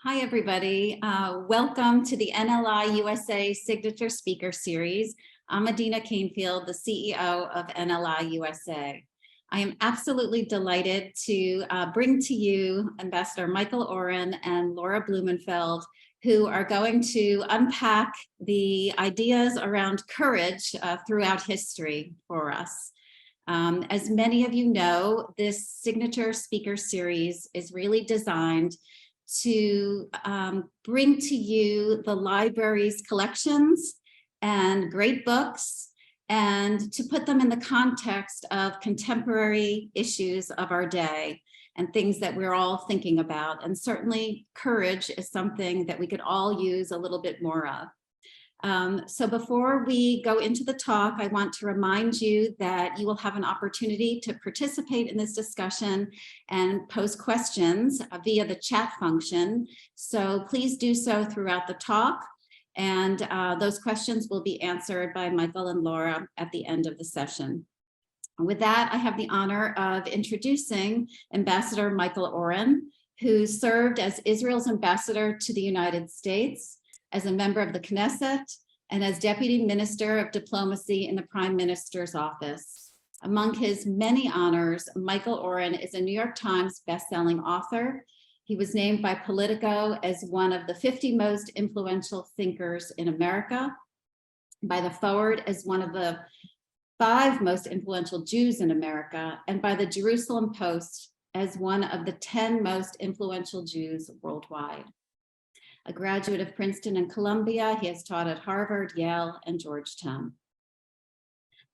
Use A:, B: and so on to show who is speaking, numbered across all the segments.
A: Hi, everybody. Welcome to the NLI USA Signature Speaker Series. I'm Adina Canefield, the CEO of NLI USA. I am absolutely delighted to bring to you Ambassador Michael Oren and Laura Blumenfeld, who are going to unpack the ideas around courage throughout history for us. As many of you know, this Signature Speaker Series is really designed to bring to you the library's collections and great books, and to put them in the context of contemporary issues of our day and things that we're all thinking about. And certainly courage is something that we could all use a little bit more of. So before we go into the talk, I want to remind you that you will have an opportunity to participate in this discussion and pose questions via the chat function. So please do so throughout the talk. And those questions will be answered by Michael and Laura at the end of the session. With that, I have the honor of introducing Ambassador Michael Oren, who served as Israel's ambassador to the United States, as a member of the Knesset, and as Deputy Minister of Diplomacy in the Prime Minister's office. Among his many honors, Michael Oren is a New York Times bestselling author. He was named by Politico as one of the 50 most influential thinkers in America, by The Forward as one of the 5 most influential Jews in America, and by the Jerusalem Post as one of the 10 most influential Jews worldwide. A graduate of Princeton and Columbia, he has taught at Harvard, Yale, and Georgetown.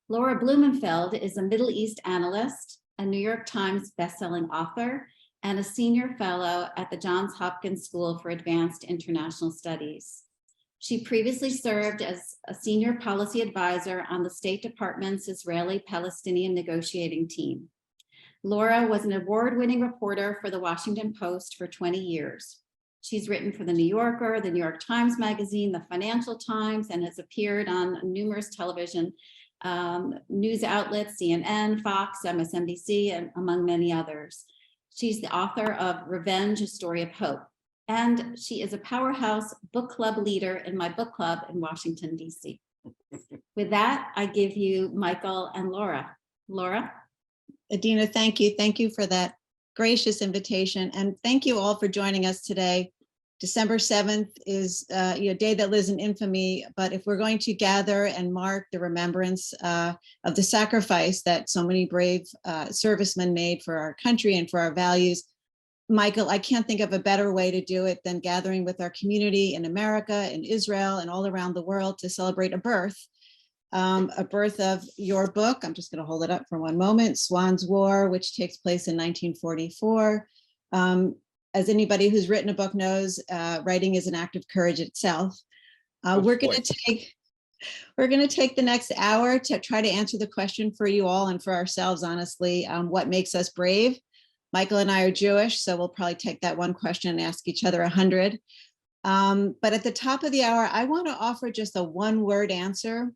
A: Laura Blumenfeld is a Middle East analyst, a New York Times bestselling author, and a senior fellow at the Johns Hopkins School for Advanced International Studies. She previously served as a senior policy advisor on the State Department's Israeli-Palestinian negotiating team. Laura was an award-winning reporter for the Washington Post for 20 years. She's written for The New Yorker, the New York Times Magazine, the Financial Times, and has appeared on numerous television news outlets, CNN, Fox, MSNBC, and among many others. She's the author of Revenge, A Story of Hope, and she is a powerhouse book club leader in my book club in Washington, D.C. With that, I give you Michael and Laura. Laura?
B: Adina, thank you. Thank you for that gracious invitation, and thank you all for joining us today. December 7th is a day that lives in infamy, but if we're going to gather and mark the remembrance of the sacrifice that so many brave servicemen made for our country and for our values, Michael, I can't think of a better way to do it than gathering with our community in America, in Israel, and all around the world to celebrate a birth of your book. I'm just going to hold it up for one moment. Swann's War, which takes place in 1944. As anybody who's written a book knows, writing is an act of courage itself. We're going to take the next hour to try to answer the question for you all and for ourselves, honestly, what makes us brave. Michael and I are Jewish, so we'll probably take that one question and ask each other 100. But at the top of the hour, I want to offer just a one-word answer.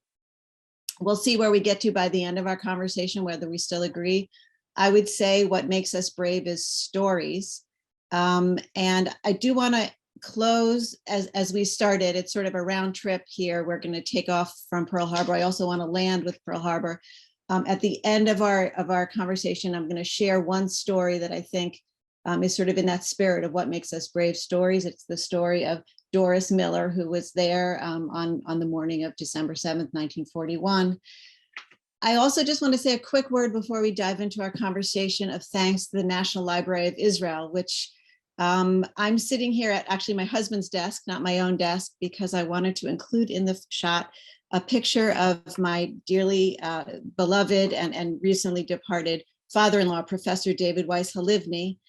B: We'll see where we get to by the end of our conversation, whether we still agree. I would say what makes us brave is stories. And I do want to close as we started. It's sort of a round trip here. We're going to take off from Pearl Harbor. I also want to land with Pearl Harbor. At the end of our conversation, I'm going to share one story that I think is sort of in that spirit of what makes us brave stories. It's the story of Doris Miller, who was there on the morning of December 7th, 1941. I also just want to say a quick word before we dive into our conversation of thanks to the National Library of Israel, which I'm sitting here at actually my husband's desk, not my own desk, because I wanted to include in the shot a picture of my dearly beloved and recently departed father-in-law, Professor David Weiss Halivni.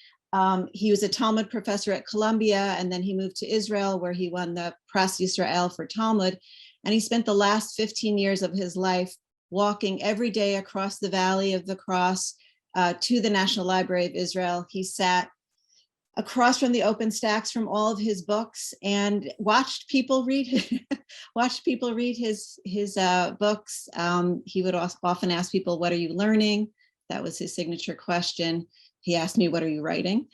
B: He was a Talmud professor at Columbia, and then he moved to Israel, where he won the Pras Yisrael for Talmud. And he spent the last 15 years of his life walking every day across the Valley of the Cross to the National Library of Israel. He sat across from the open stacks from all of his books and watched people read his books. He would often ask people, "What are you learning?" That was his signature question. he asked me, "What are you writing?"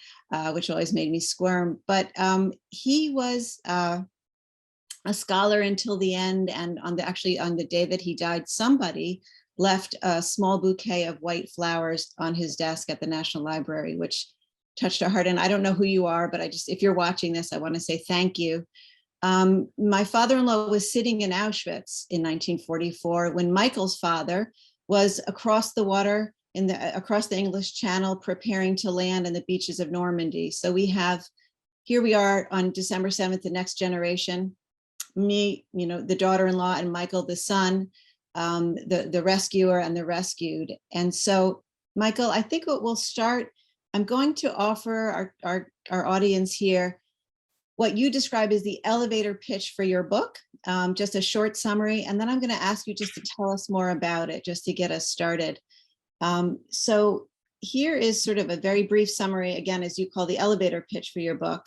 B: Which always made me squirm. But he was a scholar until the end. And actually on the day that he died, somebody left a small bouquet of white flowers on his desk at the National Library, which touched our heart. And I don't know who you are, but if you're watching this, I want to say thank you. My father-in-law was sitting in Auschwitz in 1944 when Michael's father was across the water across the English Channel, preparing to land in the beaches of Normandy. So here we are on December 7th, the next generation, me, the daughter-in-law, and Michael, the son, the rescuer and the rescued. And so, Michael, I think what we'll start, I'm going to offer our audience here what you describe as the elevator pitch for your book, just a short summary, and then I'm going to ask you just to tell us more about it, just to get us started. So here is sort of a very brief summary, again, as you call the elevator pitch for your book.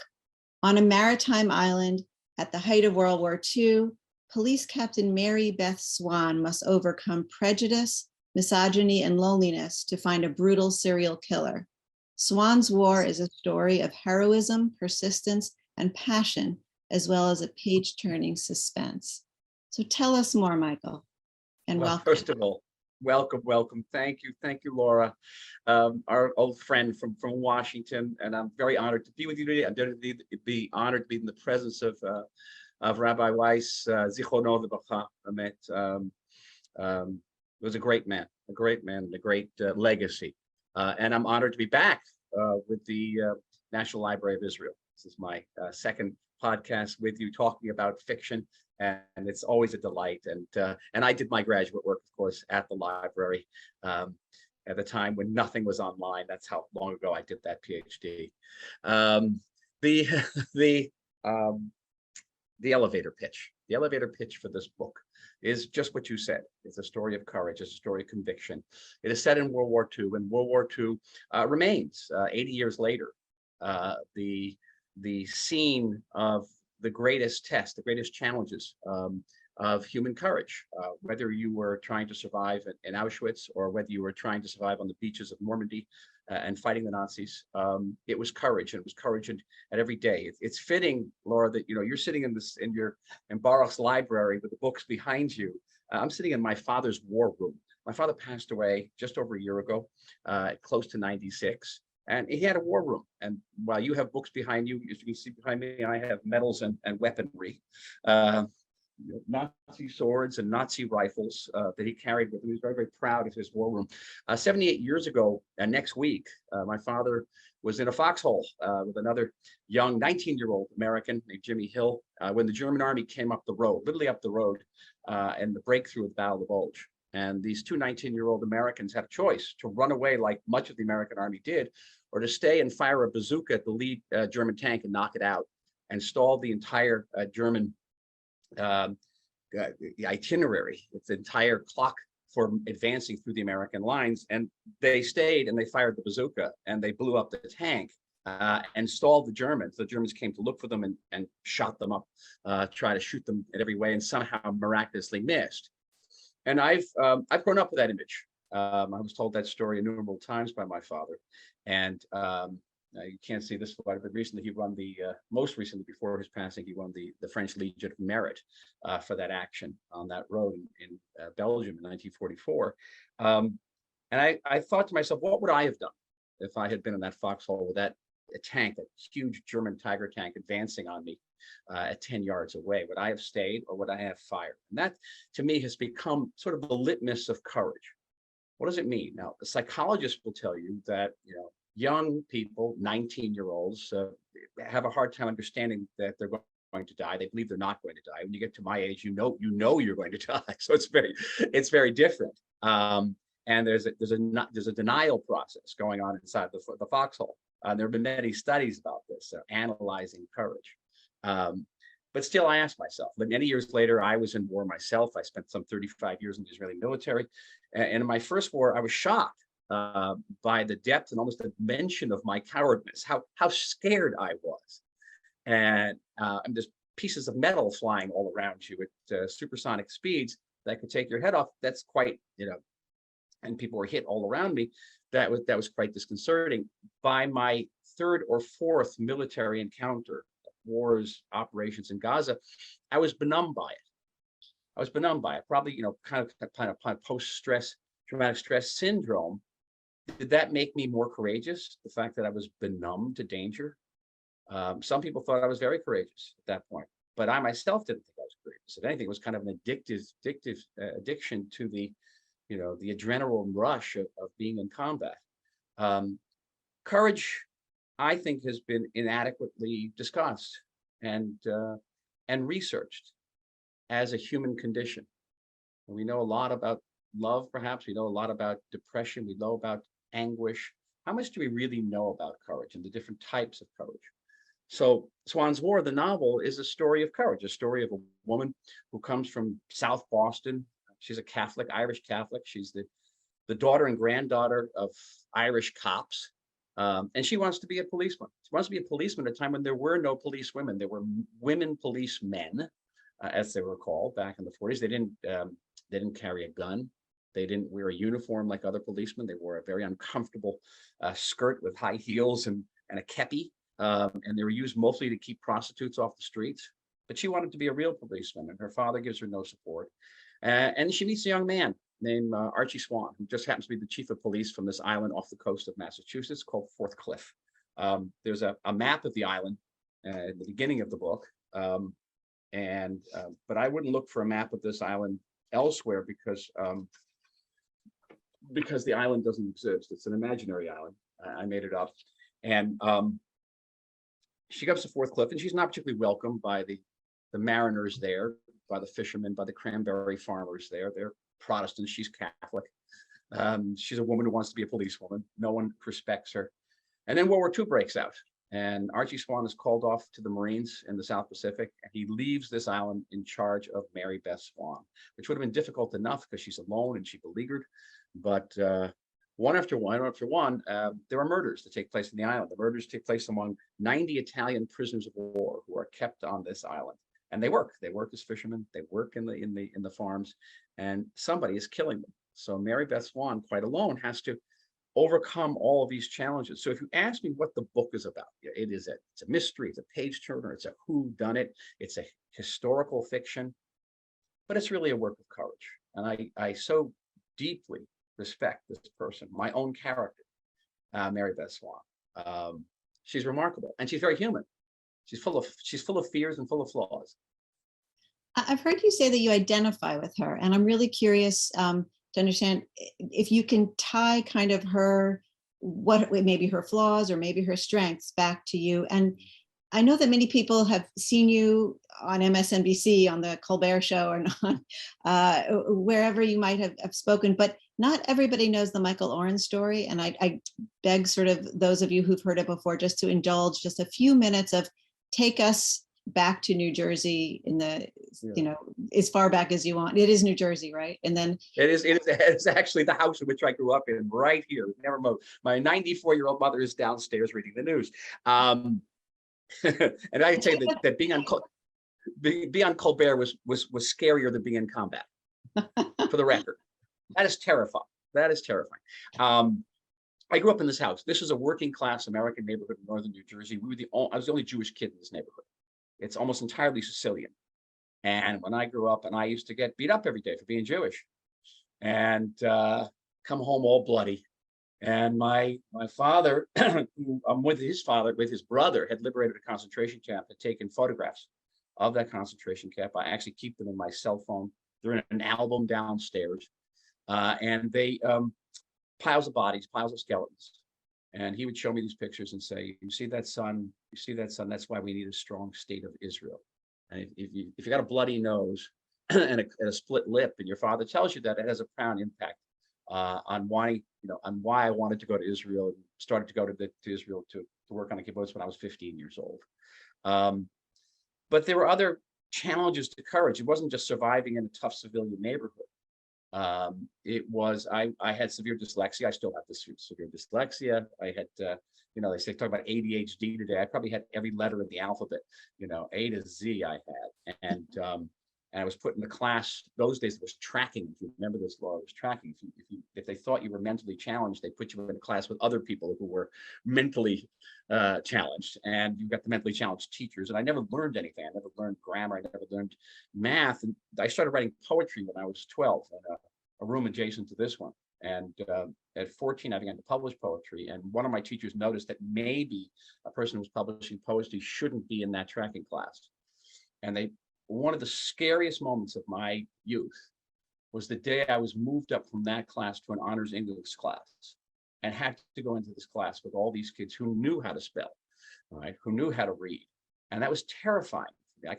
B: On a maritime island at the height of World War II, Police Captain Mary Beth Swann must overcome prejudice, misogyny, and loneliness to find a brutal serial killer. Swann's War is a story of heroism, persistence, and passion, as well as a page-turning suspense. So tell us more, Michael, and welcome.
C: First of all, welcome. Thank you, Laura, our old friend from Washington, and I'm very honored to be with you today. I'm going to be honored to be in the presence of Rabbi Weiss, Zichrono Lebracha. Was a great man, and a great legacy. And I'm honored to be back with the National Library of Israel. This is my second podcast with you, talking about fiction, and it's always a delight. And I did my graduate work, of course, at the library at the time when nothing was online. That's how long ago I did that PhD. The elevator pitch. The elevator pitch for this book is just what you said. It's a story of courage. It's a story of conviction. It is set in World War II, and World War II remains 80 years later the scene of the greatest test, the greatest challenges of human courage. Whether you were trying to survive in Auschwitz or whether you were trying to survive on the beaches of Normandy and fighting the Nazis, it was courage, and it was courage at every day. It's fitting, Laura, that you're sitting in Baruch's library with the books behind you. I'm sitting in my father's war room. My father passed away just over a year ago, close to 96. And he had a war room. And while you have books behind you, as you can see behind me, I have medals and weaponry, Nazi swords and Nazi rifles that he carried with him. He was very, very proud of his war room. 78 years ago, next week, my father was in a foxhole with another young 19-year-old American named Jimmy Hill when the German army came up the road, literally up the road, and the breakthrough of the Battle of the Bulge. And these two 19-year-old Americans had a choice to run away like much of the American army did, or to stay and fire a bazooka at the lead German tank and knock it out and stall the entire German itinerary, its entire clock for advancing through the American lines. And they stayed and they fired the bazooka and they blew up the tank and stalled the Germans. The Germans came to look for them and shot them up, try to shoot them in every way, and somehow miraculously missed. And I've grown up with that image. I was told that story innumerable times by my father. And you can't see this photo, but recently he won most recently before his passing, he won the French Legion of Merit for that action on that road in Belgium in 1944. And I thought to myself, what would I have done if I had been in that foxhole with that tank, a huge German Tiger tank advancing on me at 10 yards away? Would I have stayed or would I have fired? And that, to me, has become sort of the litmus of courage. What does it mean? Now, the psychologists will tell you that, young people, 19-year-olds, have a hard time understanding that they're going to die. They believe they're not going to die. When you get to my age, you know you're going to die. So it's very different. And there's a denial process going on inside the foxhole. There have been many studies about this, analyzing courage. But still, I ask myself, many years later, I was in war myself. I spent some 35 years in the Israeli military. And in my first war, I was shocked by the depth and almost the dimension of my cowardness, how scared I was. And there's pieces of metal flying all around you at supersonic speeds that could take your head off. That's quite, and people were hit all around me. that was quite disconcerting. By my third or fourth military encounter, wars, operations in Gaza, I was benumbed by it. Probably, kind of post-stress, traumatic stress syndrome. Did that make me more courageous? The fact that I was benumbed to danger? Some people thought I was very courageous at that point, but I myself didn't think I was courageous. If anything, it was kind of an addiction to the adrenaline rush of being in combat. Courage, I think, has been inadequately discussed and researched as a human condition. And we know a lot about love, perhaps. We know a lot about depression. We know about anguish. How much do we really know about courage and the different types of courage? So Swann's War, the novel, is a story of courage, a story of a woman who comes from South Boston. She's a Catholic, Irish Catholic. She's the daughter and granddaughter of Irish cops. And she wants to be a policeman. She wants to be a policeman at a time when there were no police women. There were women policemen, as they were called back in the 40s. They didn't carry a gun. They didn't wear a uniform like other policemen. They wore a very uncomfortable skirt with high heels and a kepi. And they were used mostly to keep prostitutes off the streets. But she wanted to be a real policeman, and her father gives her no support. And she meets a young man named Archie Swann, who just happens to be the chief of police from this island off the coast of Massachusetts called Fourth Cliff. There's a map of the island at the beginning of the book. But I wouldn't look for a map of this island elsewhere because the island doesn't exist. It's an imaginary island. I made it up. And she comes to Fourth Cliff, and she's not particularly welcomed by the mariners there, by the fishermen, by the cranberry farmers there. They're Protestants. She's Catholic. She's a woman who wants to be a policewoman. No one respects her. And then World War II breaks out, and Archie Swann is called off to the Marines in the South Pacific, and he leaves this island in charge of Mary Beth Swann, which would have been difficult enough because she's alone and she beleaguered. But one after one, there are murders that take place in the island. The murders take place among 90 Italian prisoners of war who are kept on this island. And they work as fishermen. They work in the farms, and somebody is killing them. So Mary Beth Swann, quite alone, has to overcome all of these challenges. So if you ask me what the book is about, it's a mystery, it's a page turner, it's a whodunit, it's a historical fiction, but it's really a work of courage. And I so deeply respect this person, my own character, Mary Beth Swann. She's remarkable, and she's very human. She's full of fears and full of flaws.
B: I've heard you say that you identify with her, and I'm really curious to understand if you can tie kind of what maybe her flaws or maybe her strengths back to you. And I know that many people have seen you on MSNBC, on the Colbert Show, or wherever you might have spoken, but not everybody knows the Michael Oren story. And I beg sort of those of you who've heard it before just to indulge just a few minutes of take us back to New Jersey in the, as far back as you want. It is New Jersey, right? And then
C: it's actually the house in which I grew up in, right here. Never moved. My 94-year-old mother is downstairs reading the news. And I can tell you that being on Colbert was scarier than being in combat, for the record. That is terrifying. That is terrifying. I grew up in this house. This is a working class American neighborhood in northern New Jersey. I was the only Jewish kid in this neighborhood. It's almost entirely Sicilian. And when I grew up, and I used to get beat up every day for being Jewish, and come home all bloody. And my father, with his brother, had liberated a concentration camp, had taken photographs of that concentration camp. I actually keep them in my cell phone. They're in an album downstairs. And they piles of bodies, piles of skeletons. And he would show me these pictures and say, you see that son? You see that son? That's why we need a strong state of Israel. And if you got a bloody nose and a split lip, and your father tells you that, it has a profound impact on why I wanted to go to Israel and started to go to Israel to work on a kibbutz when I was 15 years old. But there were other challenges to courage. It wasn't just surviving in a tough civilian neighborhood. It was, I had severe dyslexia. I still have this severe dyslexia. I had, they talk about ADHD today. I probably had every letter in the alphabet, A to Z I had. And I was put in the class, those days it was tracking. If you remember this, Laura, it was tracking. If they thought you were mentally challenged, they put you in a class with other people who were mentally challenged, and you got the mentally challenged teachers. And I never learned anything. I never learned grammar. I never learned math. And I started writing poetry when I was 12 in a room adjacent to this one. And at 14, I began to publish poetry. And one of my teachers noticed that maybe a person who was publishing poetry shouldn't be in that tracking class. And one of the scariest moments of my youth was the day I was moved up from that class to an honors English class and had to go into this class with all these kids who knew how to spell, right? Who knew how to read. And that was terrifying.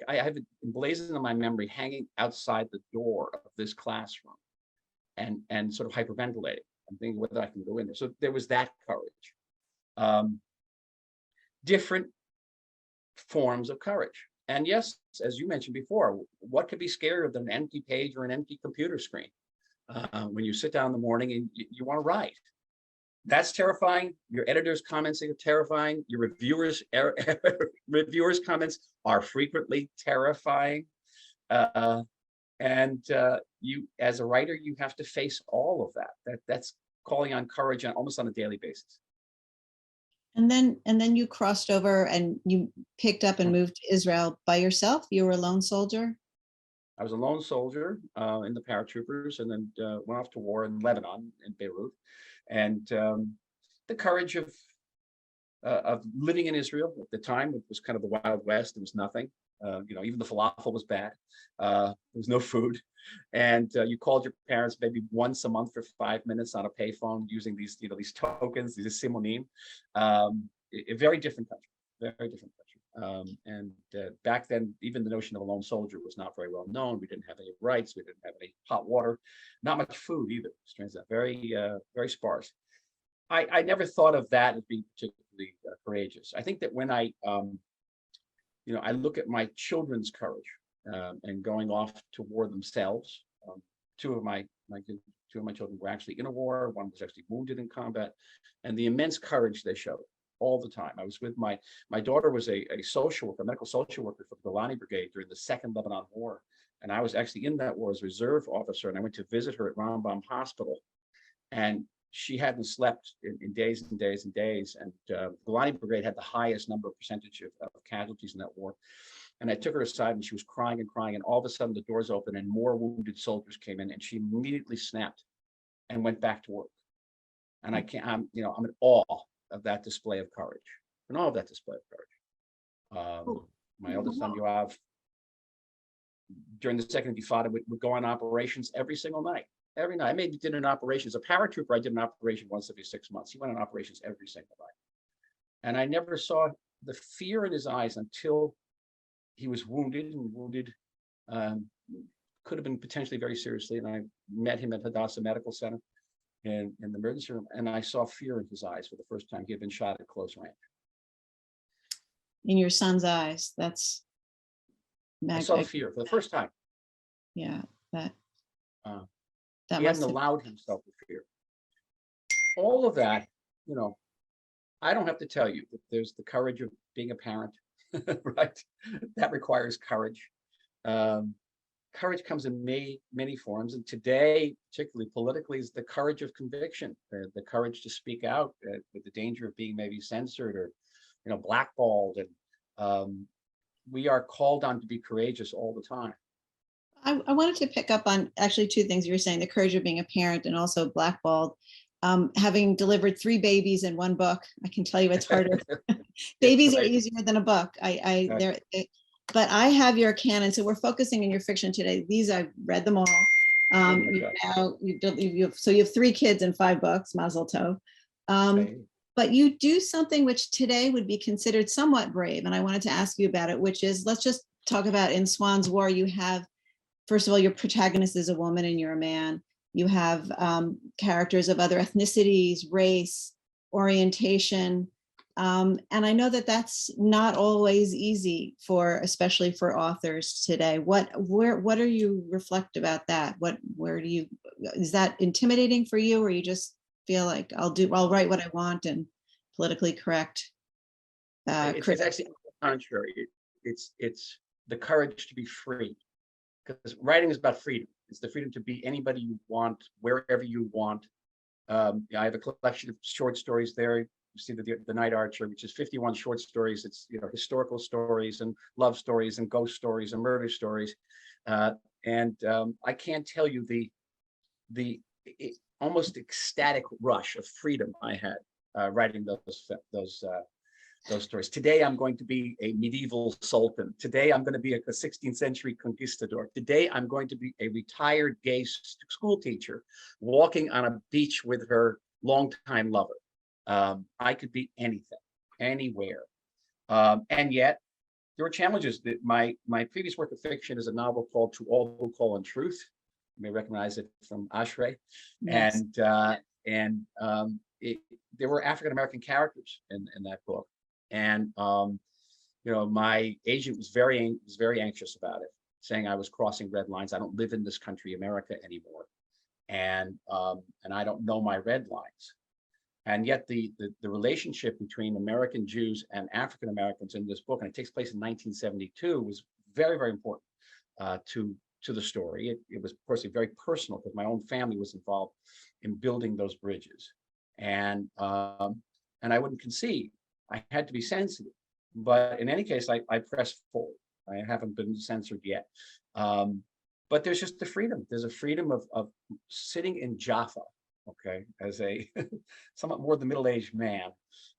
C: I have it emblazoned in my memory, hanging outside the door of this classroom and sort of hyperventilating and thinking whether I can go in there. So there was that courage. Different forms of courage. And yes, as you mentioned before, what could be scarier than an empty page or an empty computer screen? When you sit down in the morning and you want to write, that's terrifying. Your editor's comments are terrifying. Your reviewers' comments are frequently terrifying. And you, as a writer, you have to face all of that. That's calling on courage almost on a daily basis.
B: And then you crossed over and you picked up and moved to Israel by yourself. You were a lone soldier.
C: I was a lone soldier in the paratroopers, and then went off to war in Lebanon, in Beirut. And the courage of living in Israel at the time, it was kind of the Wild West. There was nothing. Even the falafel was bad. There was no food. And you called your parents maybe once a month for 5 minutes on a payphone using these tokens, these simonim. A very different country, very different country. And back then, even the notion of a lone soldier was not very well known. We didn't have any rights. We didn't have any hot water, not much food either. Turns out very, very sparse. I never thought of that as being particularly courageous. I think that when I look at my children's courage and going off to war themselves. Two of my children were actually in a war. One was actually wounded in combat, and the immense courage they showed all the time. I was with my daughter was a social worker, a medical social worker for the Golani Brigade during the Second Lebanon War, and I was actually in that war as a reserve officer. And I went to visit her at Rambam Hospital, and she hadn't slept in days and days and days. And the Golani Brigade had the highest percentage of casualties in that war. And I took her aside, and she was crying and crying. And all of a sudden, the doors opened, and more wounded soldiers came in, and she immediately snapped and went back to work. And I'm in awe of that display of courage, and all of that display of courage. My eldest son, Yoav, during the Second Intifada, would go on operations every single night. Every night. I maybe did an operation as a paratrooper. I did an operation once every 6 months. He went on operations every single night. And I never saw the fear in his eyes until he was wounded, could have been potentially very seriously. And I met him at Hadassah Medical Center in the emergency room. And I saw fear in his eyes for the first time. He had been shot at close range.
B: In your son's eyes, that's
C: I saw fear for the first time.
B: Yeah, that
C: he hadn't allowed himself to fear. All of that, I don't have to tell you that there's the courage of being a parent, right? That requires courage. Courage comes in many forms. And today, particularly politically, is the courage of conviction, the courage to speak out with the danger of being maybe censored or, blackballed. And we are called on to be courageous all the time.
B: I wanted to pick up on actually two things you were saying, the courage of being a parent and also blackballed. Having delivered 3 babies in one book, I can tell you it's harder. Babies are easier than a book. But I have your canon, so we're focusing on your fiction today. These, I've read them all. So you have 3 kids and 5 books, Mazel Tov. But you do something which today would be considered somewhat brave, and I wanted to ask you about it, which is, let's just talk about in Swann's War, you have, first of all, your protagonist is a woman and you're a man. You have characters of other ethnicities, race, orientation. And I know that that's not always easy especially for authors today. What do you reflect about that? Is that intimidating for you, or you just feel like I'll write what I want and politically correct?
C: It's actually the contrary. It's the courage to be free. because writing is about freedom. It's the freedom to be anybody you want, wherever you want. I have a collection of short stories there. You see the Night Archer, which is 51 short stories. It's historical stories and love stories and ghost stories and murder stories. I can't tell you the almost ecstatic rush of freedom I had writing those stories. Today, I'm going to be a medieval sultan. Today, I'm going to be a 16th century conquistador. Today, I'm going to be a retired gay school teacher walking on a beach with her longtime lover. I could be anything, anywhere. And yet, there were challenges. That my previous work of fiction is a novel called To All Who Call on Truth. You may recognize it from Ashray.
B: Yes.
C: There were African-American characters in that book. And my agent was very anxious about it, saying I was crossing red lines. I don't live in this country, America, anymore, and I don't know my red lines. And yet the relationship between American Jews and African Americans in this book, and it takes place in 1972, was very, very important to the story. It was, of course, very personal because my own family was involved in building those bridges, and I wouldn't concede. I had to be sensitive, but in any case, I pressed forward. I haven't been censored yet. But there's just the freedom. There's a freedom of sitting in Jaffa, okay, as a somewhat more than middle-aged man,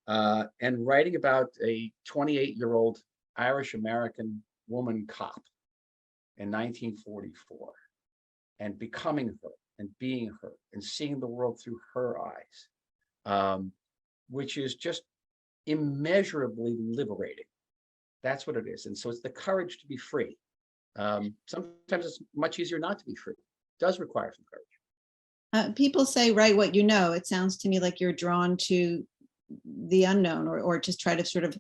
C: and writing about a 28-year-old Irish-American woman cop in 1944, and becoming her, and being her, and seeing the world through her eyes, which is just immeasurably liberating. That's what it is. And so it's the courage to be free. Sometimes it's much easier not to be free. It does require some courage.
B: People say, write what you know. It sounds to me like you're drawn to the unknown, or just try to sort of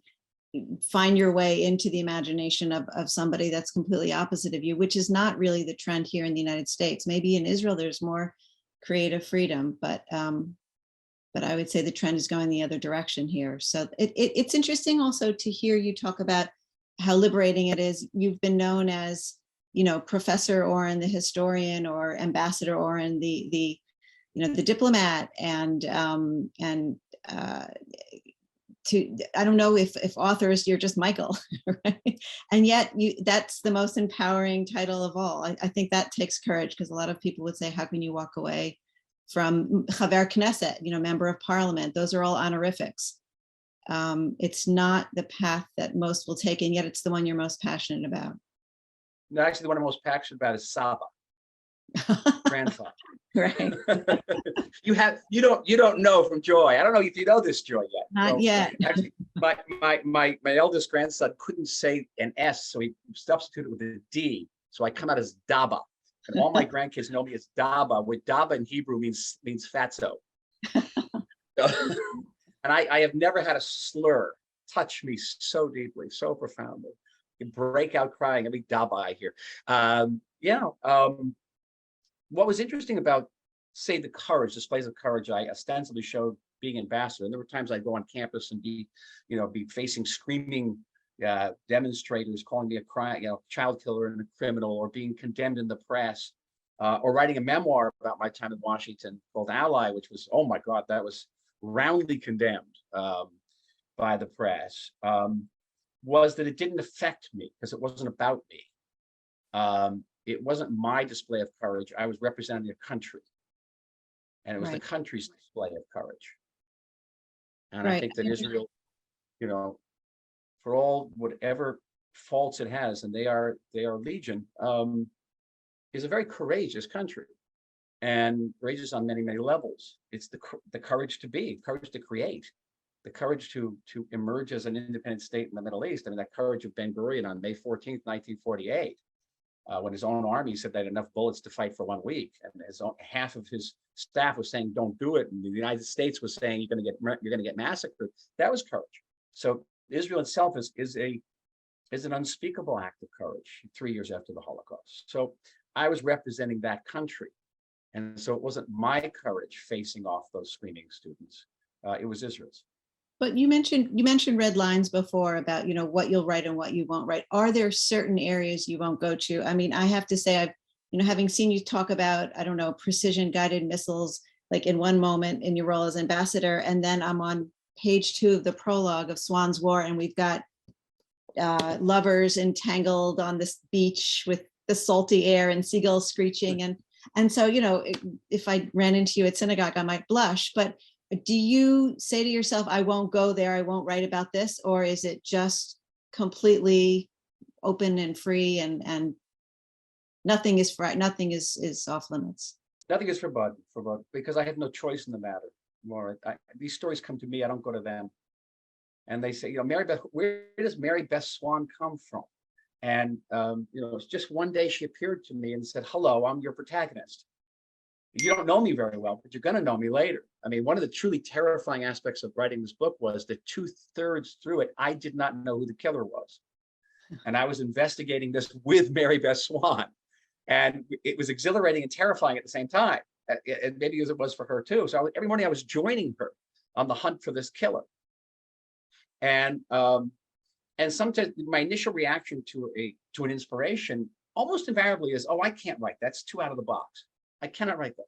B: find your way into the imagination of somebody that's completely opposite of you, which is not really the trend here in the United States. Maybe in Israel, there's more creative freedom, but I would say the trend is going the other direction here. So it's interesting also to hear you talk about how liberating it is. You've been known as, Professor Oren, the historian, or Ambassador Oren, the diplomat, and I don't know if authors, you're just Michael, right? And yet that's the most empowering title of all. I think that takes courage, because a lot of people would say, how can you walk away from Chaver Knesset, member of parliament? Those are all honorifics. It's not the path that most will take, and yet it's the one you're most passionate about.
C: No, actually, the one I'm most passionate about is Saba, grandfather.
B: Right.
C: You don't know from Joy. I don't know if you know this, Joy, yet.
B: Not yet.
C: Actually, my eldest grandson couldn't say an S, so he substituted with a D. So I come out as Daba. And all my grandkids know me as Daba, which Daba in Hebrew means fatso. And I have never had a slur touch me so deeply, so profoundly. You break out crying every Daba I hear. What was interesting about, say, the displays of courage I ostensibly showed being ambassador, and there were times I'd go on campus and be facing screaming demonstrators calling me a child killer and a criminal, or being condemned in the press, or writing a memoir about my time in Washington called Ally, which was, oh my God, that was roundly condemned by the press, was that it didn't affect me because it wasn't about me. It wasn't my display of courage. I was representing a country, and it was the country's display of courage. And I think that Israel, for all whatever faults it has, and they are legion, is a very courageous country, and courageous on many, many levels. It's the courage to be, courage to create, the courage to emerge as an independent state in the Middle East. I mean, that courage of Ben Gurion on May 14th, 1948, when his own army said they had enough bullets to fight for 1 week, and half of his staff was saying, "Don't do it," and the United States was saying, "You're going to get massacred." That was courage. So Israel itself is an unspeakable act of courage 3 years after the Holocaust. So I was representing that country. And so it wasn't my courage facing off those screaming students. It was Israel's.
B: But you mentioned red lines before about, what you'll write and what you won't write. Are there certain areas you won't go to? I mean, I have to say, having seen you talk about, I don't know, precision guided missiles, like in one moment in your role as ambassador, and then I'm on page 2 of the prologue of Swann's War, and we've got lovers entangled on this beach with the salty air and seagulls screeching. And so, if I ran into you at synagogue, I might blush, but do you say to yourself, I won't go there, I won't write about this? Or is it just completely open and free and nothing is off limits?
C: Nothing is forbidden, because I have no choice in the matter, Laura. These stories come to me, I don't go to them. And they say, Mary Beth, where does Mary Beth Swann come from? And, just one day she appeared to me and said, hello, I'm your protagonist. You don't know me very well, but you're going to know me later. I mean, one of the truly terrifying aspects of writing this book was that 2/3 through it, I did not know who the killer was. And I was investigating this with Mary Beth Swann. And it was exhilarating and terrifying at the same time. And maybe as it was for her too. So every morning I was joining her on the hunt for this killer. And sometimes my initial reaction to an inspiration almost invariably is, oh, I can't write. That's too out of the box. I cannot write that.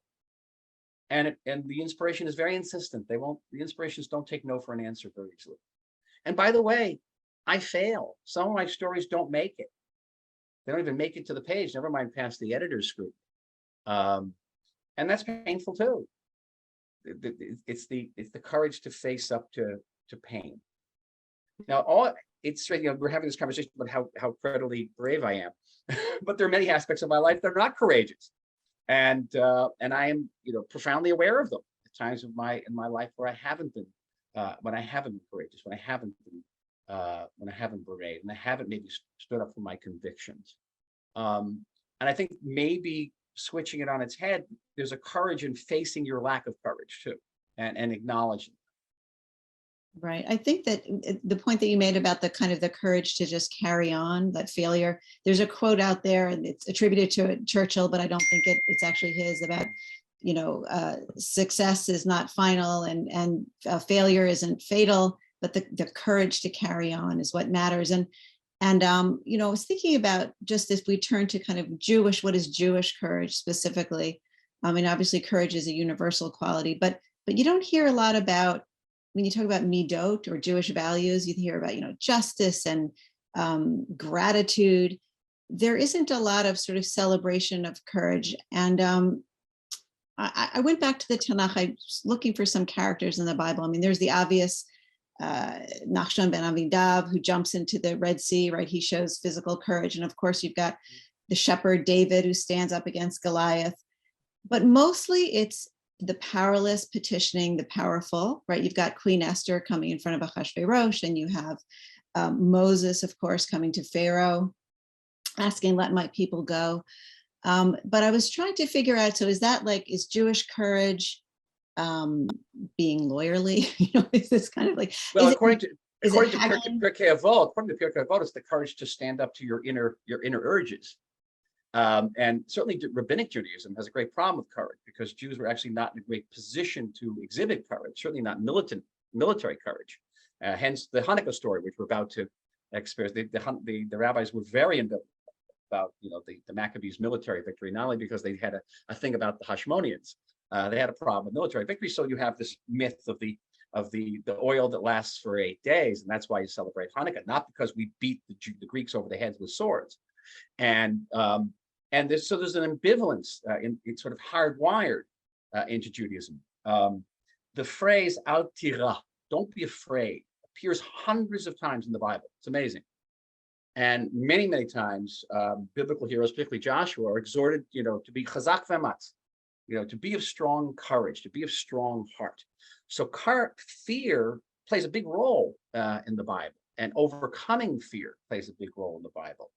C: And the inspiration is very insistent. The inspirations don't take no for an answer very easily. And by the way, I fail. Some of my stories don't make it. They don't even make it to the page, never mind past the editor's scrutiny. And that's painful too. It's the courage to face up to pain. Now, we're having this conversation about how incredibly brave I am, but there are many aspects of my life that are not courageous, and I am profoundly aware of them at times in my life where I haven't been courageous, when I haven't been brave, and I haven't maybe stood up for my convictions. And I think maybe switching it on its head, there's a courage in facing your lack of courage too, and acknowledging.
B: Right. I think that the point that you made about the kind of the courage to just carry on, that failure, there's a quote out there and it's attributed to Churchill, but I don't think it's actually his, about, success is not final and failure isn't fatal, but the courage to carry on is what matters. And I was thinking about, just if we turn to kind of what is Jewish courage specifically? I mean, obviously courage is a universal quality, but you don't hear a lot about, when you talk about midot or Jewish values, you hear about, justice and gratitude. There isn't a lot of sort of celebration of courage. And I went back to the Tanakh. I was looking for some characters in the Bible. I mean, there's the obvious Nachshon ben Avidav, who jumps into the Red Sea, right? He shows physical courage. And of course, you've got the shepherd David, who stands up against Goliath. But mostly it's the powerless petitioning the powerful, right? You've got Queen Esther coming in front of Ahasuerus, and you have Moses, of course, coming to Pharaoh, asking, let my people go. But I was trying to figure out, so is Jewish courage being lawyerly? Is this kind of like,
C: well, according to Pirkei Avot, it's the courage to stand up to your inner urges. And certainly rabbinic Judaism has a great problem with courage, because Jews were actually not in a great position to exhibit courage, certainly not military courage. Hence the Hanukkah story, which we're about to experience. The rabbis were very ambivalent about the Maccabees' military victory, not only because they had a thing about the Hashmoneans, they had a problem with military victory. So you have this myth of the oil that lasts for 8 days, and that's why you celebrate Hanukkah, not because we beat the Greeks over the heads with swords. And there's an ambivalence it's sort of hardwired into Judaism. The phrase "al tira," don't be afraid, appears hundreds of times in the Bible. It's amazing, and many times biblical heroes, particularly Joshua, are exhorted, to be chazak v'ematz, to be of strong courage, to be of strong heart. So fear plays a big role in the Bible, and overcoming fear plays a big role in the Bible.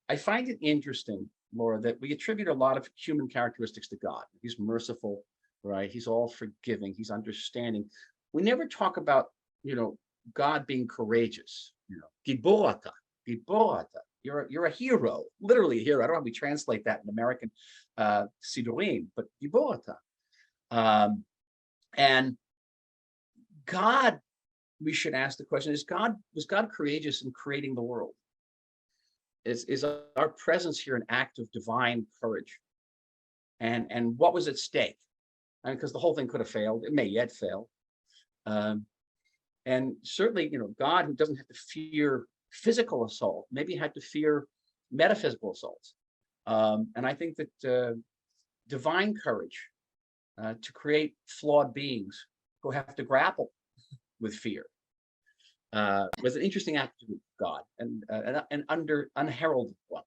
C: I find it interesting, Laura, that we attribute a lot of human characteristics to God. He's merciful, right? He's all forgiving. He's understanding. We never talk about, God being courageous. Giborata. You're a hero, literally a hero. I don't know how we translate that in American Sidurim, but giborata. And God we should ask the question: was God courageous in creating the world? Is our presence here an act of divine courage? And what was at stake? I mean, because the whole thing could have failed. It may yet fail. And certainly, God, who doesn't have to fear physical assault, maybe had to fear metaphysical assaults. And I think that divine courage to create flawed beings who have to grapple with fear was an interesting act of God, and an unheralded one.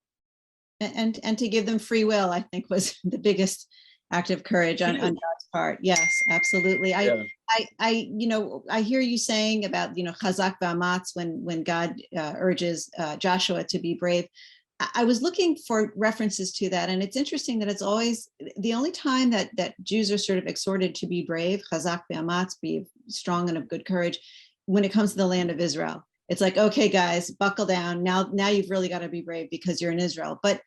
B: And to give them free will, I think, was the biggest act of courage on God's part. Yes, absolutely.
C: Yeah.
B: I hear you saying about, chazak v'amatz, when God urges Joshua to be brave. I was looking for references to that, and it's interesting that it's always the only time that Jews are sort of exhorted to be brave, chazak v'amatz, be strong and of good courage, when it comes to the land of Israel. It's like, okay, guys, buckle down. Now you've really got to be brave because you're in Israel. But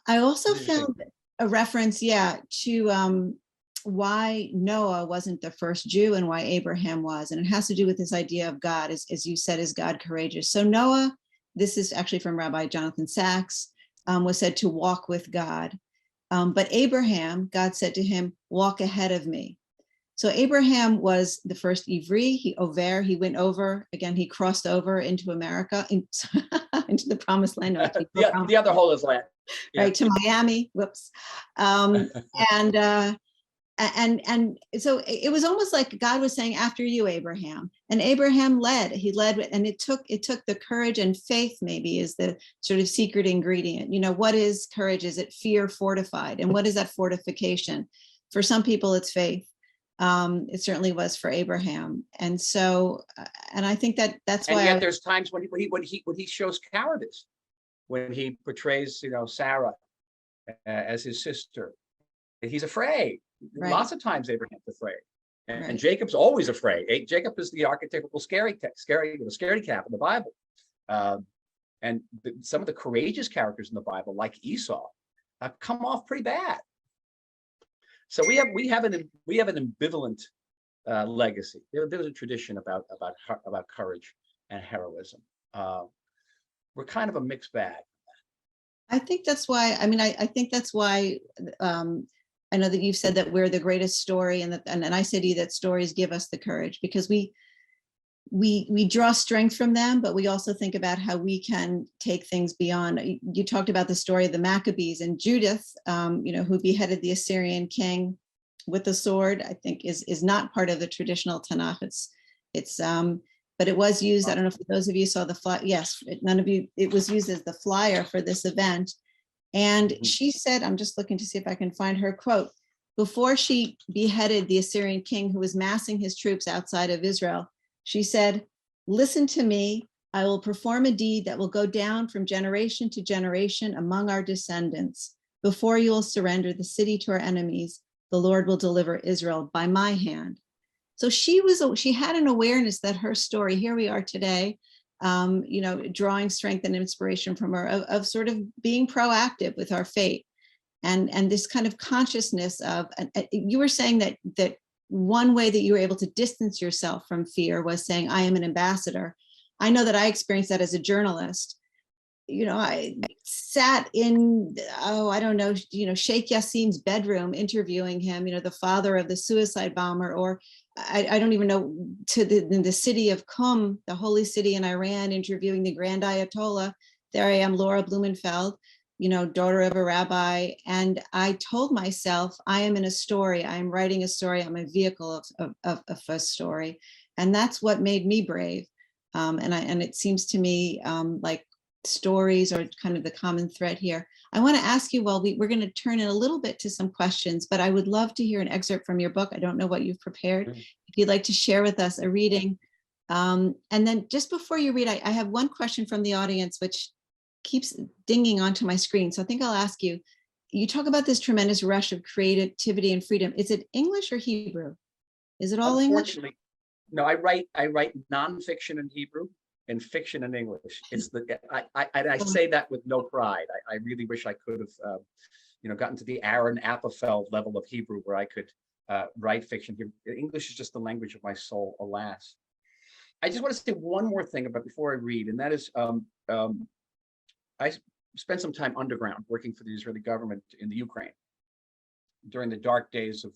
B: I also found a reference, to why Noah wasn't the first Jew and why Abraham was. And it has to do with this idea of God, as you said, is God courageous? So Noah, this is actually from Rabbi Jonathan Sachs, was said to walk with God. But Abraham, God said to him, walk ahead of me. So Abraham was the first Ivri, he went over, again, he crossed over into America, into the promised land. No,
C: the other whole is land. Yeah.
B: Right, to Miami, whoops. And so it was almost like God was saying, after you, Abraham. And Abraham led, and it took the courage, and faith maybe is the sort of secret ingredient. What is courage? Is it fear fortified? And what is that fortification? For some people, it's faith. It certainly was for Abraham. And so, and I think that's why.
C: And yet there's times when he shows cowardice, when he portrays, Sarah as his sister. He's afraid. Right. Lots of times Abraham's afraid. And Jacob's always afraid. Jacob is the archetypical scaredy cat in the Bible. And some of the courageous characters in the Bible, like Esau, have come off pretty bad. So we have an ambivalent legacy. There's a tradition about courage and heroism. We're kind of a mixed bag.
B: I think that's why. I think that's why. I know that you've said that we're the greatest story, and I say to you that stories give us the courage, because we draw strength from them, but we also think about how we can take things beyond. You talked about the story of the Maccabees, and Judith, who beheaded the Assyrian king with the sword, I think is not part of the traditional Tanakh. But it was used. I don't know if those of you saw the flyer. Yes, none of you. It was used as the flyer for this event. And she said, I'm just looking to see if I can find her quote. Before she beheaded the Assyrian king who was massing his troops outside of Israel, she said, listen to me, I will perform a deed that will go down from generation to generation among our descendants. Before you will surrender the city to our enemies, the Lord will deliver Israel by my hand. So she had an awareness that her story, here we are today, drawing strength and inspiration from her of sort of being proactive with our fate, and this kind of consciousness of, you were saying that one way that you were able to distance yourself from fear was saying, I am an ambassador. I know that I experienced that as a journalist. I sat in, Sheikh Yassin's bedroom interviewing him, the father of the suicide bomber, or I don't even know, in the city of Qum, the holy city in Iran, interviewing the Grand Ayatollah. There I am, Laura Blumenfeld, daughter of a rabbi. And I told myself, I am in a story. I am writing a story. I'm a vehicle of a story. And that's what made me brave. And it seems to me like stories are kind of the common thread here. I want to ask you, we're going to turn in a little bit to some questions, but I would love to hear an excerpt from your book. I don't know what you've prepared. If you'd like to share with us a reading. And then just before you read, I have one question from the audience, which keeps dinging onto my screen. So I think I'll ask you, you talk about this tremendous rush of creativity and freedom. Is it English or Hebrew? Is it all English?
C: Unfortunately, no, I write nonfiction in Hebrew and fiction in English. It's I say that with no pride. I really wish I could have, gotten to the Aaron Appelfeld level of Hebrew where I could write fiction. English is just the language of my soul, alas. I just want to say one more thing about before I read, and that is I spent some time underground working for the Israeli government in the Ukraine during the dark days of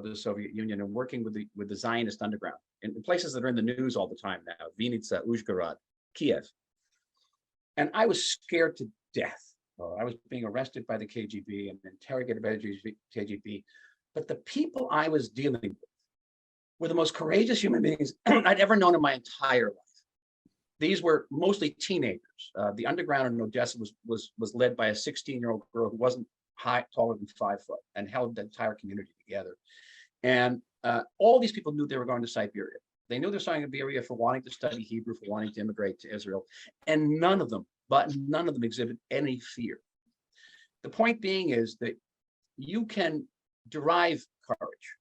C: the Soviet Union, and working with the Zionist underground in places that are in the news all the time now, Vinnytsia, Uzhgorod, Kiev. And I was scared to death. I was being arrested by the KGB and interrogated by the KGB. But the people I was dealing with were the most courageous human beings I'd ever known in my entire life. These were mostly teenagers. The underground in Odessa was led by a 16-year-old girl who wasn't taller than 5 foot, and held the entire community together. And all these people knew they were going to Siberia. They knew they were going to Siberia for wanting to study Hebrew, for wanting to immigrate to Israel, and none of them exhibit any fear. The point being is that you can derive courage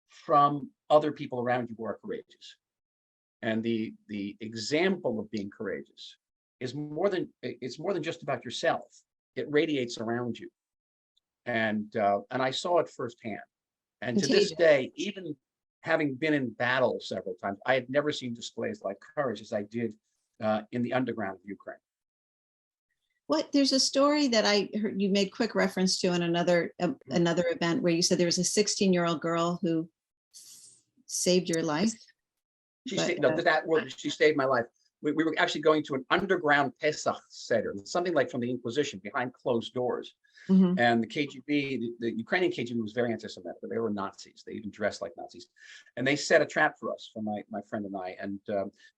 C: from other people around you who are courageous. And the example of being courageous is more than just about yourself. It radiates around you. And I saw it firsthand. And to this day, even having been in battle several times, I had never seen displays like courage as I did in the underground of Ukraine.
B: There's a story that I heard you made quick reference to in another event where you said there was a 16-year-old girl who saved your life.
C: She saved my life. We were actually going to an underground Pesach Seder, something like from the Inquisition, behind closed doors.
B: Mm-hmm.
C: And the KGB, the Ukrainian KGB, was very anti-Semitic, but they were Nazis. They even dressed like Nazis. And they set a trap for us, for my friend and I. And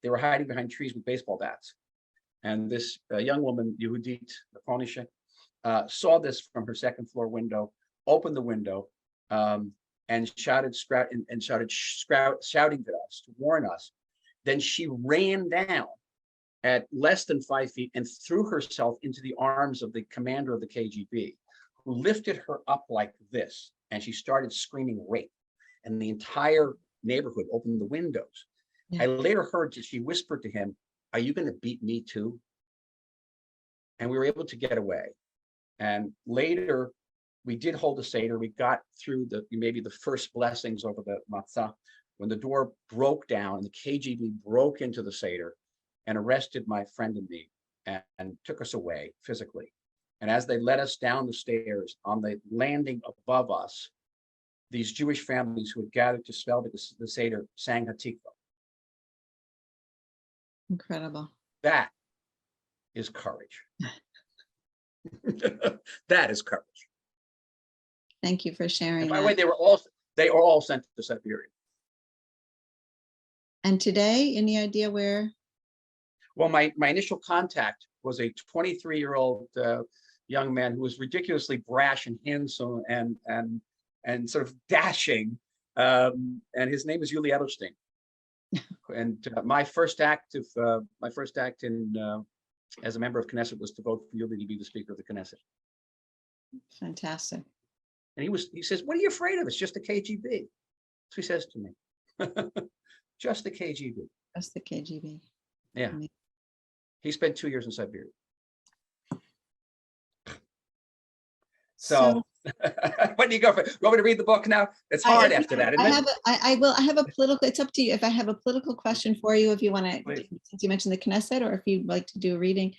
C: they were hiding behind trees with baseball bats. And this young woman, Yehudit Naponisha, saw this from her second floor window, opened the window, and shouting at us to warn us. Then she ran down at less than 5 feet and threw herself into the arms of the commander of the KGB, who lifted her up like this, and she started screaming rape. And the entire neighborhood opened the windows. Yeah. I later heard that she whispered to him, "Are you going to beat me too?" And we were able to get away. And later, we did hold a Seder. We got through maybe the first blessings over the matzah when the door broke down and the KGB broke into the Seder and arrested my friend and me and took us away physically. And as they led us down the stairs, on the landing above us, these Jewish families who had gathered to spell the Seder sang Hatikva.
B: Incredible.
C: That is courage. That is courage.
B: Thank you for sharing.
C: And by the way, they were all sent to Siberia.
B: And today, any idea where?
C: Well, my initial contact was a 23-year-old young man who was ridiculously brash and handsome and sort of dashing, and his name is Yuli Edelstein. And my first act as a member of Knesset was to vote for Yuli to be the Speaker of the Knesset.
B: Fantastic.
C: And he says, "What are you afraid of? It's just the KGB." So he says to me, "Just the KGB."
B: Just the KGB.
C: Yeah. He spent 2 years in Siberia. So what do you go for? You want me to read the book now? It's hard after that, isn't it?
B: I have a political, it's up to you. If I have a political question for you, if you want to, since you mentioned the Knesset, or if you'd like to do a reading,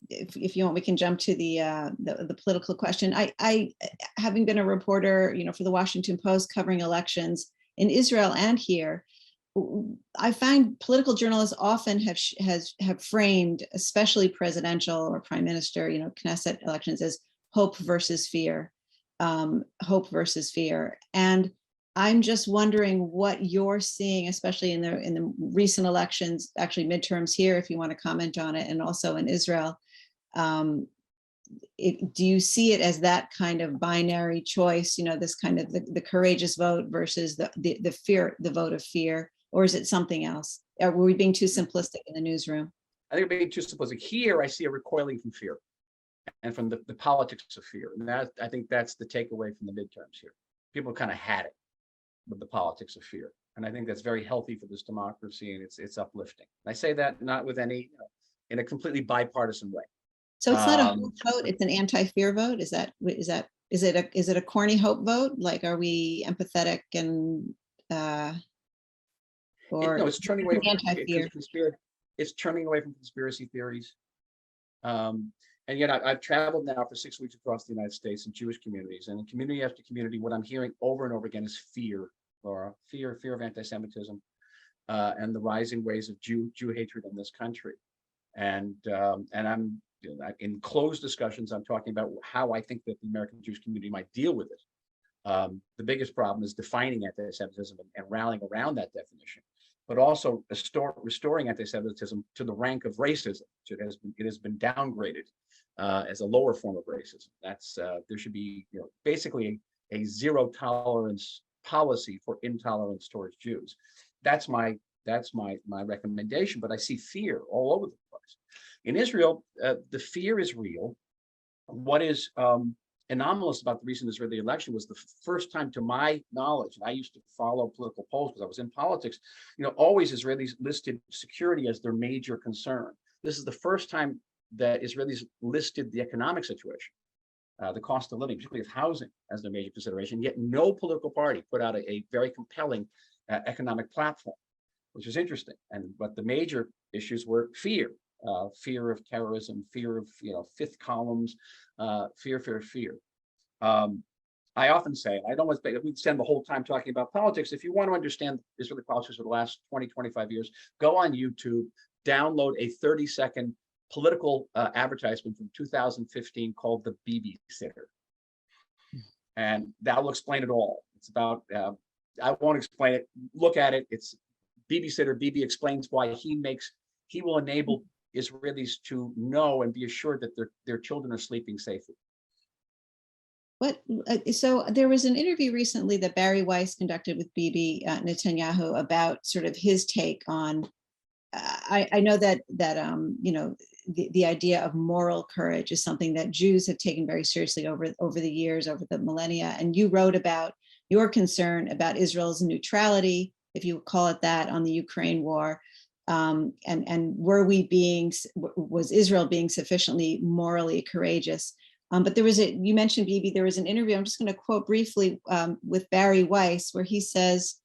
B: if you want, we can jump to the political question. I having been a reporter, for the Washington Post covering elections in Israel and here, I find political journalists often have framed, especially presidential or prime minister, Knesset elections, as hope versus fear. And I'm just wondering what you're seeing, especially in the recent elections, actually midterms here, if you want to comment on it, and also in Israel. Do you see it as that kind of binary choice, this kind of the courageous vote versus the fear, the vote of fear, or is it something else? Are we being too simplistic in the newsroom?
C: I think we're being too simplistic. Here, I see a recoiling from fear and from the politics of fear. And I think that's the takeaway from the midterms here. People kind of had it with the politics of fear. And I think that's very healthy for this democracy, and it's uplifting. And I say that not with any, in a completely bipartisan way.
B: So it's not a hope vote, it's an anti-fear vote? Is it a corny hope vote? Like, are we empathetic and or
C: No, it's turning away from
B: anti-fear?
C: it's turning away from conspiracy theories. And yet I've traveled now for 6 weeks across the United States in Jewish communities, and in community after community, what I'm hearing over and over again is fear, Laura, fear of anti-Semitism, and the rising waves of Jew hatred in this country. And I'm, in closed discussions, I'm talking about how I think that the American Jewish community might deal with it. The biggest problem is defining anti-Semitism and rallying around that definition, but also restoring anti-Semitism to the rank of racism. It has been downgraded as a lower form of racism. That's there should be, basically a zero tolerance policy for intolerance towards Jews. That's my recommendation. But I see fear all over the place. In Israel, the fear is real. What is anomalous about the recent Israeli election was the first time, to my knowledge, and I used to follow political polls because I was in politics, always Israelis listed security as their major concern. This is the first time that Israelis listed the economic situation, the cost of living, particularly of housing, as their major consideration, yet no political party put out a very compelling economic platform, which is interesting. But the major issues were fear. Fear of terrorism, fear of fifth columns, fear. I often say, I don't want to, we'd spend the whole time talking about politics. If you want to understand Israeli politics for the last 20, 25 years, go on YouTube, download a 30-second political advertisement from 2015 called The Babysitter. And that will explain it all. It's about, I won't explain it. Look at it. It's Babysitter. Bibi explains why he will enable Israelis to know and be assured that their children are sleeping safely.
B: So there was an interview recently that Barry Weiss conducted with Bibi Netanyahu about sort of his take on, I know that the idea of moral courage is something that Jews have taken very seriously over the years, over the millennia. And you wrote about your concern about Israel's neutrality, if you call it that, on the Ukraine war. And was Israel being sufficiently morally courageous? But you mentioned, Bibi, there was an interview, I'm just going to quote briefly with Barry Weiss, where he says,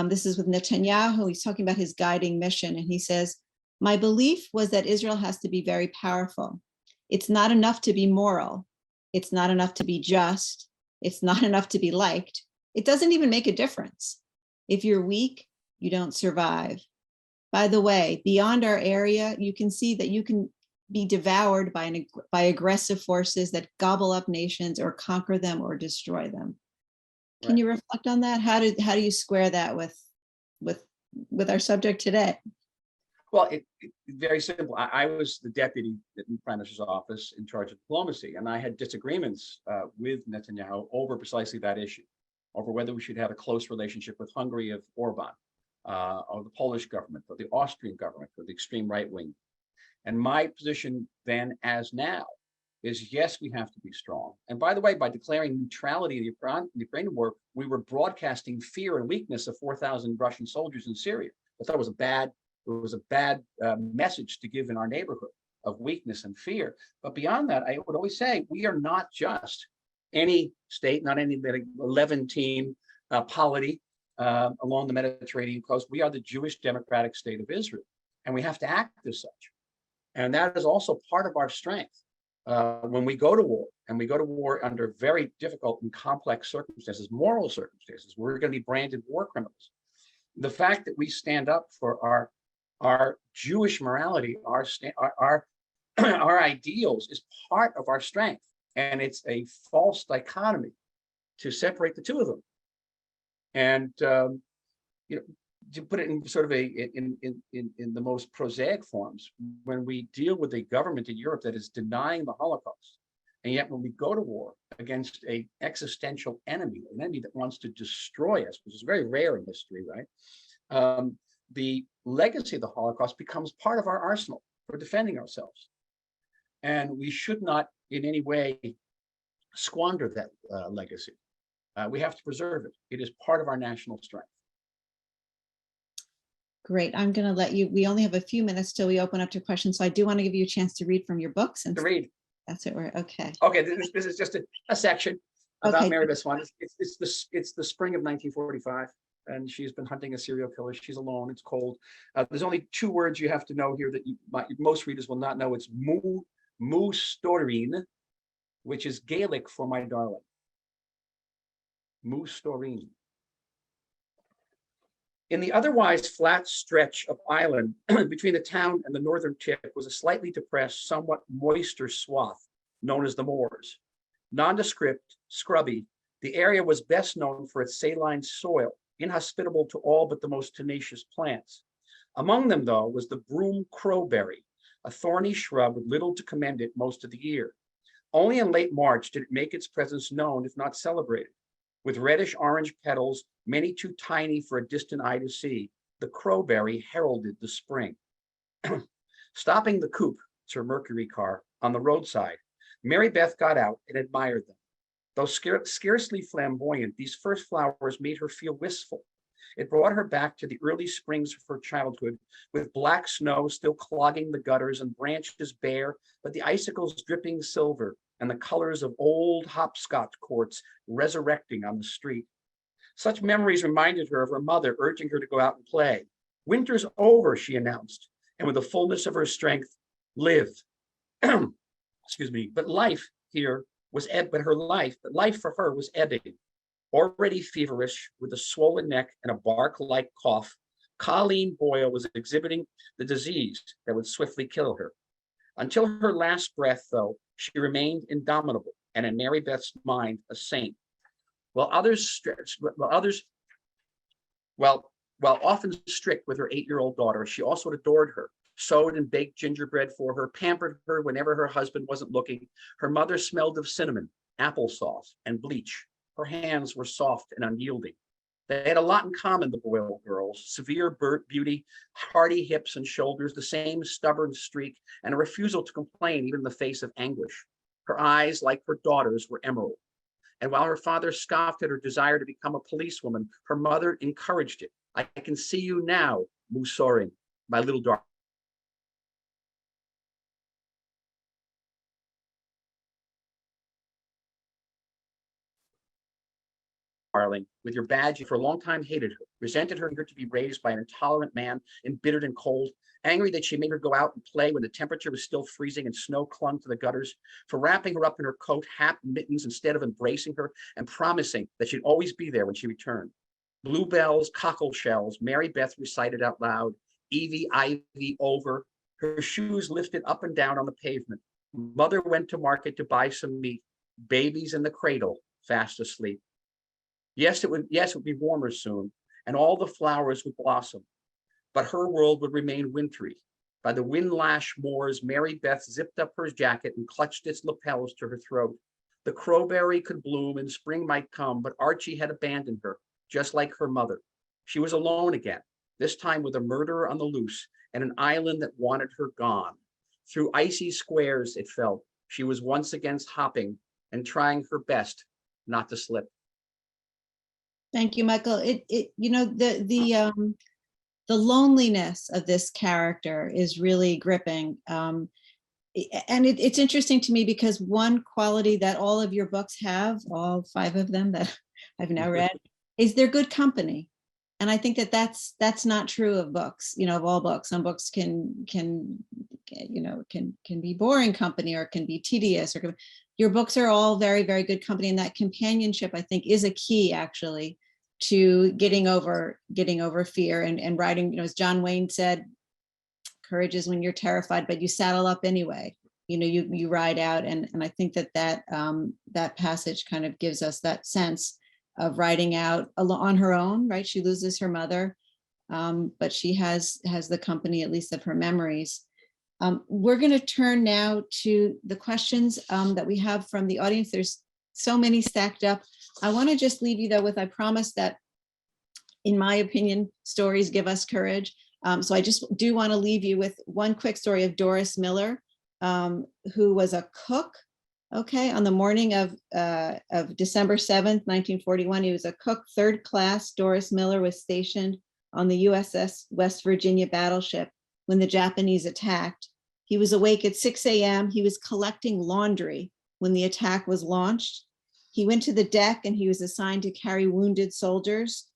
B: this is with Netanyahu, he's talking about his guiding mission. And he says, "My belief was that Israel has to be very powerful. It's not enough to be moral. It's not enough to be just. It's not enough to be liked. It doesn't even make a difference. If you're weak, you don't survive. By the way, beyond our area, you can see that you can be devoured by aggressive forces that gobble up nations or conquer them or destroy them." Can you reflect on that? How do you square that with our subject today?
C: Well, it's very simple. I was the deputy in the Prime Minister's office in charge of diplomacy, and I had disagreements with Netanyahu over precisely that issue, over whether we should have a close relationship with Hungary of Orban, or the Polish government, or the Austrian government, or the extreme right wing. And my position then, as now, is yes, we have to be strong. And by the way, by declaring neutrality in the Ukrainian war, we were broadcasting fear and weakness of 4,000 Russian soldiers in Syria. I thought it was a bad message to give in our neighborhood of weakness and fear. But beyond that, I would always say we are not just any state, not any Levantine polity along the Mediterranean coast. We are the Jewish democratic state of Israel, and we have to act as such. And that is also part of our strength. When we go to war, and we go to war under very difficult and complex circumstances, moral circumstances, we're going to be branded war criminals. The fact that we stand up for our Jewish morality, our ideals, is part of our strength, and it's a false dichotomy to separate the two of them. And to put it in sort of in the most prosaic forms, when we deal with a government in Europe that is denying the Holocaust, and yet when we go to war against an existential enemy, an enemy that wants to destroy us, which is very rare in history, right? The legacy of the Holocaust becomes part of our arsenal for defending ourselves. And we should not in any way squander that legacy. We have to preserve it. It is part of our national strength.
B: Great. I'm going to let you, we only have a few minutes till we open up to questions. So I do want to give you a chance to read from your books. And
C: to read.
B: That's it. We're okay.
C: Okay. This is just a section about
B: Okay.
C: Meredith Swann. It's the spring of 1945. and she's been hunting a serial killer. She's alone. It's cold. There's only 2 words you have to know here that most readers will not know. It's Storeen, which is Gaelic for my darling. Storeen. In the otherwise flat stretch of island between the town and the northern tip was a slightly depressed, somewhat moister swath known as the moors. Nondescript, scrubby, the area was best known for its saline soil, inhospitable to all but the most tenacious plants. Among them, though, was the broom crowberry, a thorny shrub with little to commend it most of the year. Only in late March did it make its presence known, if not celebrated. With reddish-orange petals, many too tiny for a distant eye to see, the crowberry heralded the spring. Stopping the coupe, it's her Mercury car, on the roadside, Mary Beth got out and admired them. Though scarcely flamboyant, these first flowers made her feel wistful. It brought her back to the early springs of her childhood, with black snow still clogging the gutters and branches bare, but the icicles dripping silver and the colors of old hopscotch courts resurrecting on the street. Such memories reminded her of her mother urging her to go out and play. Winter's over, she announced, and with the fullness of her strength, live. Excuse me, but life here was life for her was ebbing. Already feverish, with a swollen neck and a bark-like cough, Colleen Boyle was exhibiting the disease that would swiftly kill her. Until her last breath, though, she remained indomitable, and in Mary Beth's mind, a saint. While often strict with her 8-year-old daughter, she also adored her, sewed and baked gingerbread for her, pampered her whenever her husband wasn't looking. Her mother smelled of cinnamon, applesauce, and bleach. Her hands were soft and unyielding. They had a lot in common, the Boyle girls: severe beauty, hardy hips and shoulders, the same stubborn streak, and a refusal to complain even in the face of anguish. Her eyes, like her daughter's, were emerald. And while her father scoffed at her desire to become a policewoman, her mother encouraged it. I can see you now, Soren, my little darling. With your badge, for a long time hated her, resented her to be raised by an intolerant man, embittered and cold, angry that she made her go out and play when the temperature was still freezing and snow clung to the gutters, for wrapping her up in her coat, hat, and mittens instead of embracing her and promising that she'd always be there when she returned. Bluebells, cockle shells, Mary Beth recited out loud, Evie, Ivy, over, her shoes lifted up and down on the pavement. Mother went to market to buy some meat, babies in the cradle, fast asleep. Yes, it would be warmer soon, and all the flowers would blossom, but her world would remain wintry. By the wind-lashed moors, Mary Beth zipped up her jacket and clutched its lapels to her throat. The crowberry could bloom and spring might come, but Archie had abandoned her, just like her mother. She was alone again, this time with a murderer on the loose and an island that wanted her gone. Through icy squares, it felt, she was once again hopping and trying her best not to slip.
B: Thank you, Michael. The loneliness of this character is really gripping. And it's interesting to me because one quality that all of your books have, all 5 of them that I've now read, is they're good company. And I think that's not true of books, of all books. Some books can be boring company, or can be tedious, or your books are all very, very good company. And that companionship, I think, is a key actually to getting over fear and writing, as John Wayne said, courage is when you're terrified, but you saddle up anyway. You ride out. And I think that passage kind of gives us that sense of riding out on her own, right? She loses her mother, but she has the company, at least of her memories. We're going to turn now to the questions that we have from the audience. There's so many stacked up. I want to just leave you though with, I promise that, in my opinion, stories give us courage. So I just do want to leave you with one quick story of Doris Miller, who was a cook. Okay, on the morning of December 7th, 1941, he was a cook, 3rd class. Doris Miller was stationed on the USS West Virginia battleship when the Japanese attacked. He was awake at 6 a.m. He was collecting laundry when the attack was launched. He went to the deck and he was assigned to carry wounded soldiers.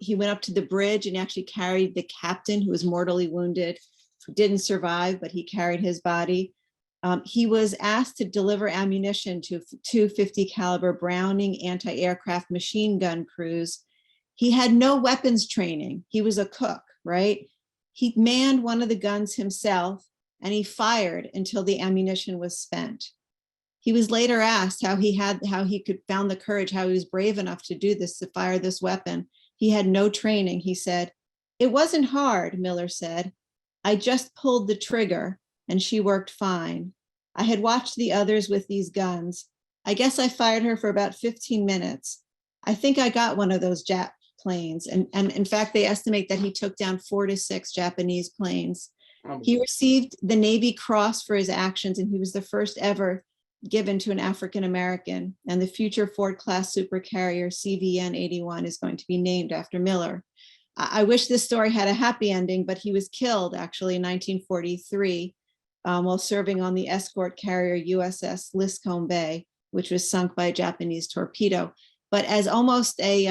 B: He went up to the bridge and actually carried the captain who was mortally wounded, who didn't survive, but he carried his body. He was asked to deliver ammunition to 250 caliber Browning anti-aircraft machine gun crews. He had no weapons training. He was a cook, right? He manned one of the guns himself and he fired until the ammunition was spent. He was later asked how he could found the courage, how he was brave enough to do this, to fire this weapon. He had no training. He said, "It wasn't hard," Miller said. "I just pulled the trigger and she worked fine. I had watched the others with these guns. I guess I fired her for about 15 minutes. I think I got one of those Jap planes." And in fact, they estimate that he took down 4 to 6 Japanese planes. He received the Navy Cross for his actions, and he was the first ever given to an African-American. And the future Ford-class supercarrier CVN-81 is going to be named after Miller. I wish this story had a happy ending, but he was killed actually in 1943 while serving on the escort carrier USS Liscombe Bay, which was sunk by a Japanese torpedo. But as almost a,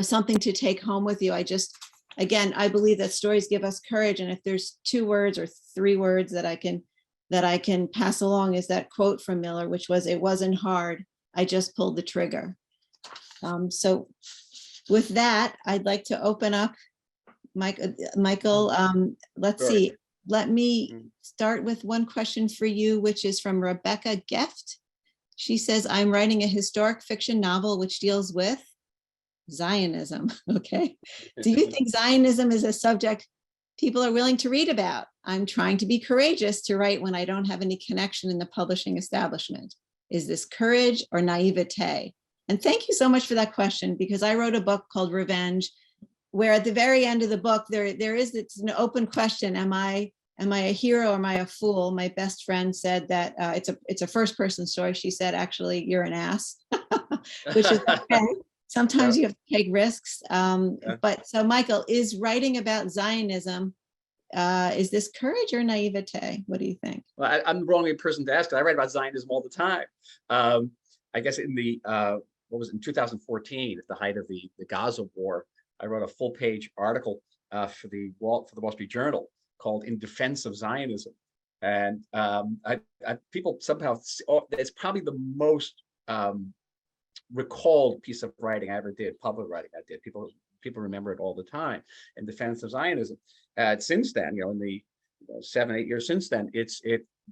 B: something to take home with you, again, I believe that stories give us courage. And if there's 2 words or 3 words that I can pass along, is that quote from Miller, which was, "It wasn't hard. I just pulled the trigger." So with that, I'd like to open up, Michael, let's
C: Sure.
B: see. Let me start with one question for you, which is from Rebecca Geft. She says, "I'm writing a historic fiction novel which deals with Zionism." Okay. "Do you think Zionism is a subject people are willing to read about? I'm trying to be courageous to write when I don't have any connection in the publishing establishment. Is this courage or naivete?" And thank you so much for that question, because I wrote a book called Revenge, where at the very end of the book, it's an open question. Am I a hero or am I a fool? My best friend said that it's a first person story. She said, "Actually, you're an ass," which is okay. Sometimes you have to take risks. But so Michael, is writing about Zionism, is this courage or naivete? What do you think?
C: Well, I'm the wrong person to ask. I write about Zionism all the time. I guess in the in 2014, at the height of the Gaza war, I wrote a full-page article for the Wall Street Journal called "In Defense of Zionism," and people somehow, it's probably the most recalled piece of writing I ever did, public writing I did. People remember it all the time. In Defense of Zionism. Since then, in the 7-8 years since then,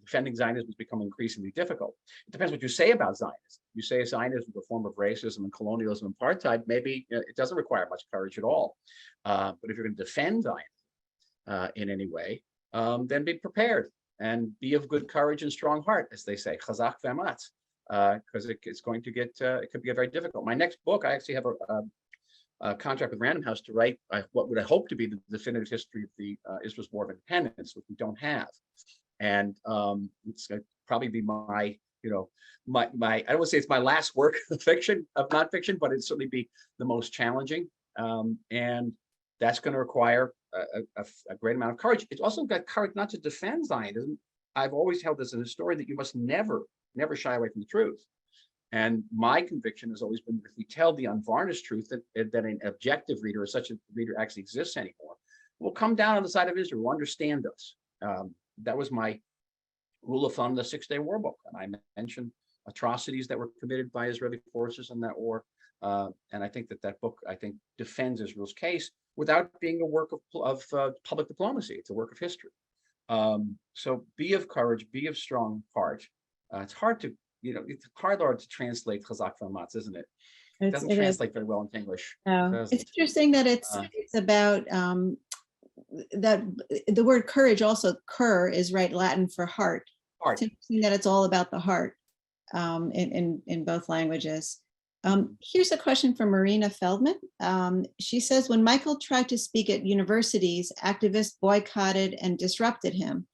C: defending Zionism has become increasingly difficult. It depends what you say about Zionism. You say Zionism is a form of racism and colonialism and apartheid, maybe it doesn't require much courage at all. But if you're going to defend Zionism in any way, then be prepared and be of good courage and strong heart, as they say, chazak ve'amatz, because it's going to get, it could be very difficult. My next book, I actually have a contract with Random House to write what would I hope to be the definitive history of the Israel's War of Independence, which we don't have. And it's going to probably be my, I don't want to say it's my last work of fiction, of nonfiction, but it'd certainly be the most challenging. And that's going to require a great amount of courage. It's also got courage not to defend Zionism. I've always held as a historian that you must never shy away from the truth. And my conviction has always been, if we tell the unvarnished truth, that an objective reader, or such a reader actually exists anymore, will come down on the side of Israel, will understand us. That was my rule of thumb, the 6-Day War book. And I mentioned atrocities that were committed by Israeli forces in that war. And I think that book, defends Israel's case without being a work of public diplomacy. It's a work of history. So be of courage, be of strong heart. It's hard to, it's hard to translate chazak ve'amatz, isn't it? It doesn't translate very well into English.
B: No. It's interesting that it's about that the word courage also, cur is Latin for heart. It's interesting that it's all about the heart in both languages. Here's a question from Marina Feldman. She says, "When Michael tried to speak at universities, activists boycotted and disrupted him.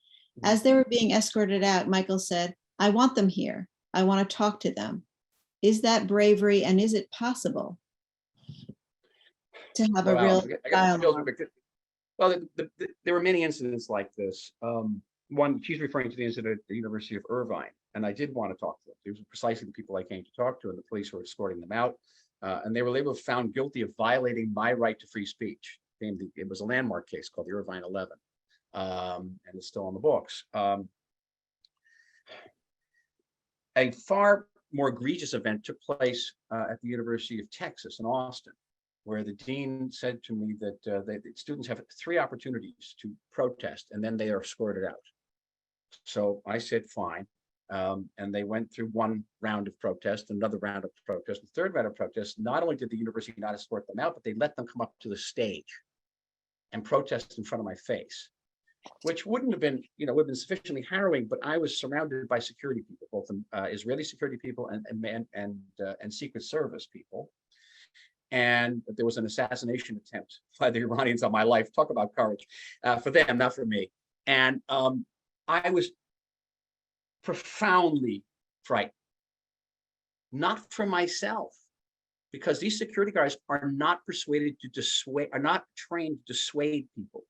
B: As they were being escorted out, Michael said, 'I want them here. I want to talk to them.' Is that bravery, and is it possible to have a real dialogue?"
C: Well, there were many incidents like this. One, she's referring to the incident at the University of Irvine, and I did want to talk to them. These were precisely the people I came to talk to, and the police were escorting them out. And they were later found guilty of violating my right to free speech. It was a landmark case called the Irvine 11, and it's still on the books. A far more egregious event took place at the University of Texas in Austin, where the dean said to me that the students have 3 opportunities to protest, and then they are escorted out. So I said, fine. And they went through 1 round of protest, another round of protest, the 3rd round of protest. Not only did the university not escort them out, but they let them come up to the stage and protest in front of my face, which wouldn't have been, would have been sufficiently harrowing. But I was surrounded by security people, both Israeli security people and Secret Service people. And there was an assassination attempt by the Iranians on my life. Talk about courage for them, not for me. And I was profoundly frightened, not for myself, because these security guards are not persuaded to dissuade, are not trained to dissuade people.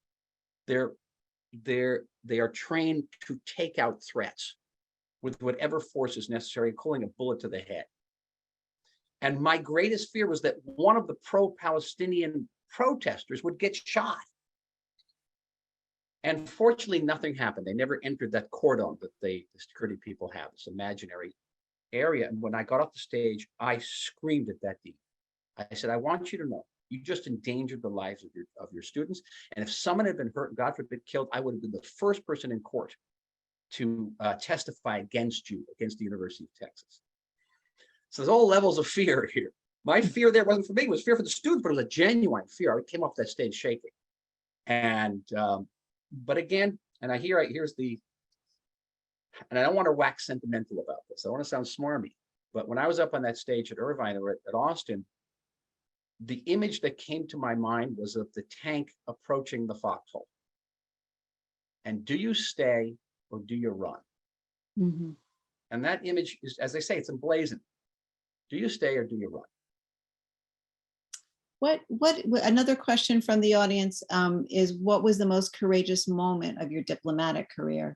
C: They are trained to take out threats with whatever force is necessary, including a bullet to the head. And my greatest fear was that one of the pro-Palestinian protesters would get shot. And fortunately, nothing happened. They never entered that cordon that the security people have, this imaginary area. And when I got off the stage, I screamed at that dean. I said, I want you to know, you just endangered the lives of your students. And if someone had been hurt, and God forbid, killed, I would have been the first person in court to testify against you, against the University of Texas. So there's all levels of fear here. My fear there wasn't for me, it was fear for the students, but it was a genuine fear. I came off that stage shaking. And, but again, and here's the, and I don't want to wax sentimental about this. I want to sound smarmy, but when I was up on that stage at Irvine or at Austin, the image that came to my mind was of the tank approaching the foxhole. And do you stay or do you run?
B: Mm-hmm.
C: And that image is, as they say, it's emblazoned. Do you stay or do you run?
B: What another question from the audience is, what was the most courageous moment of your diplomatic career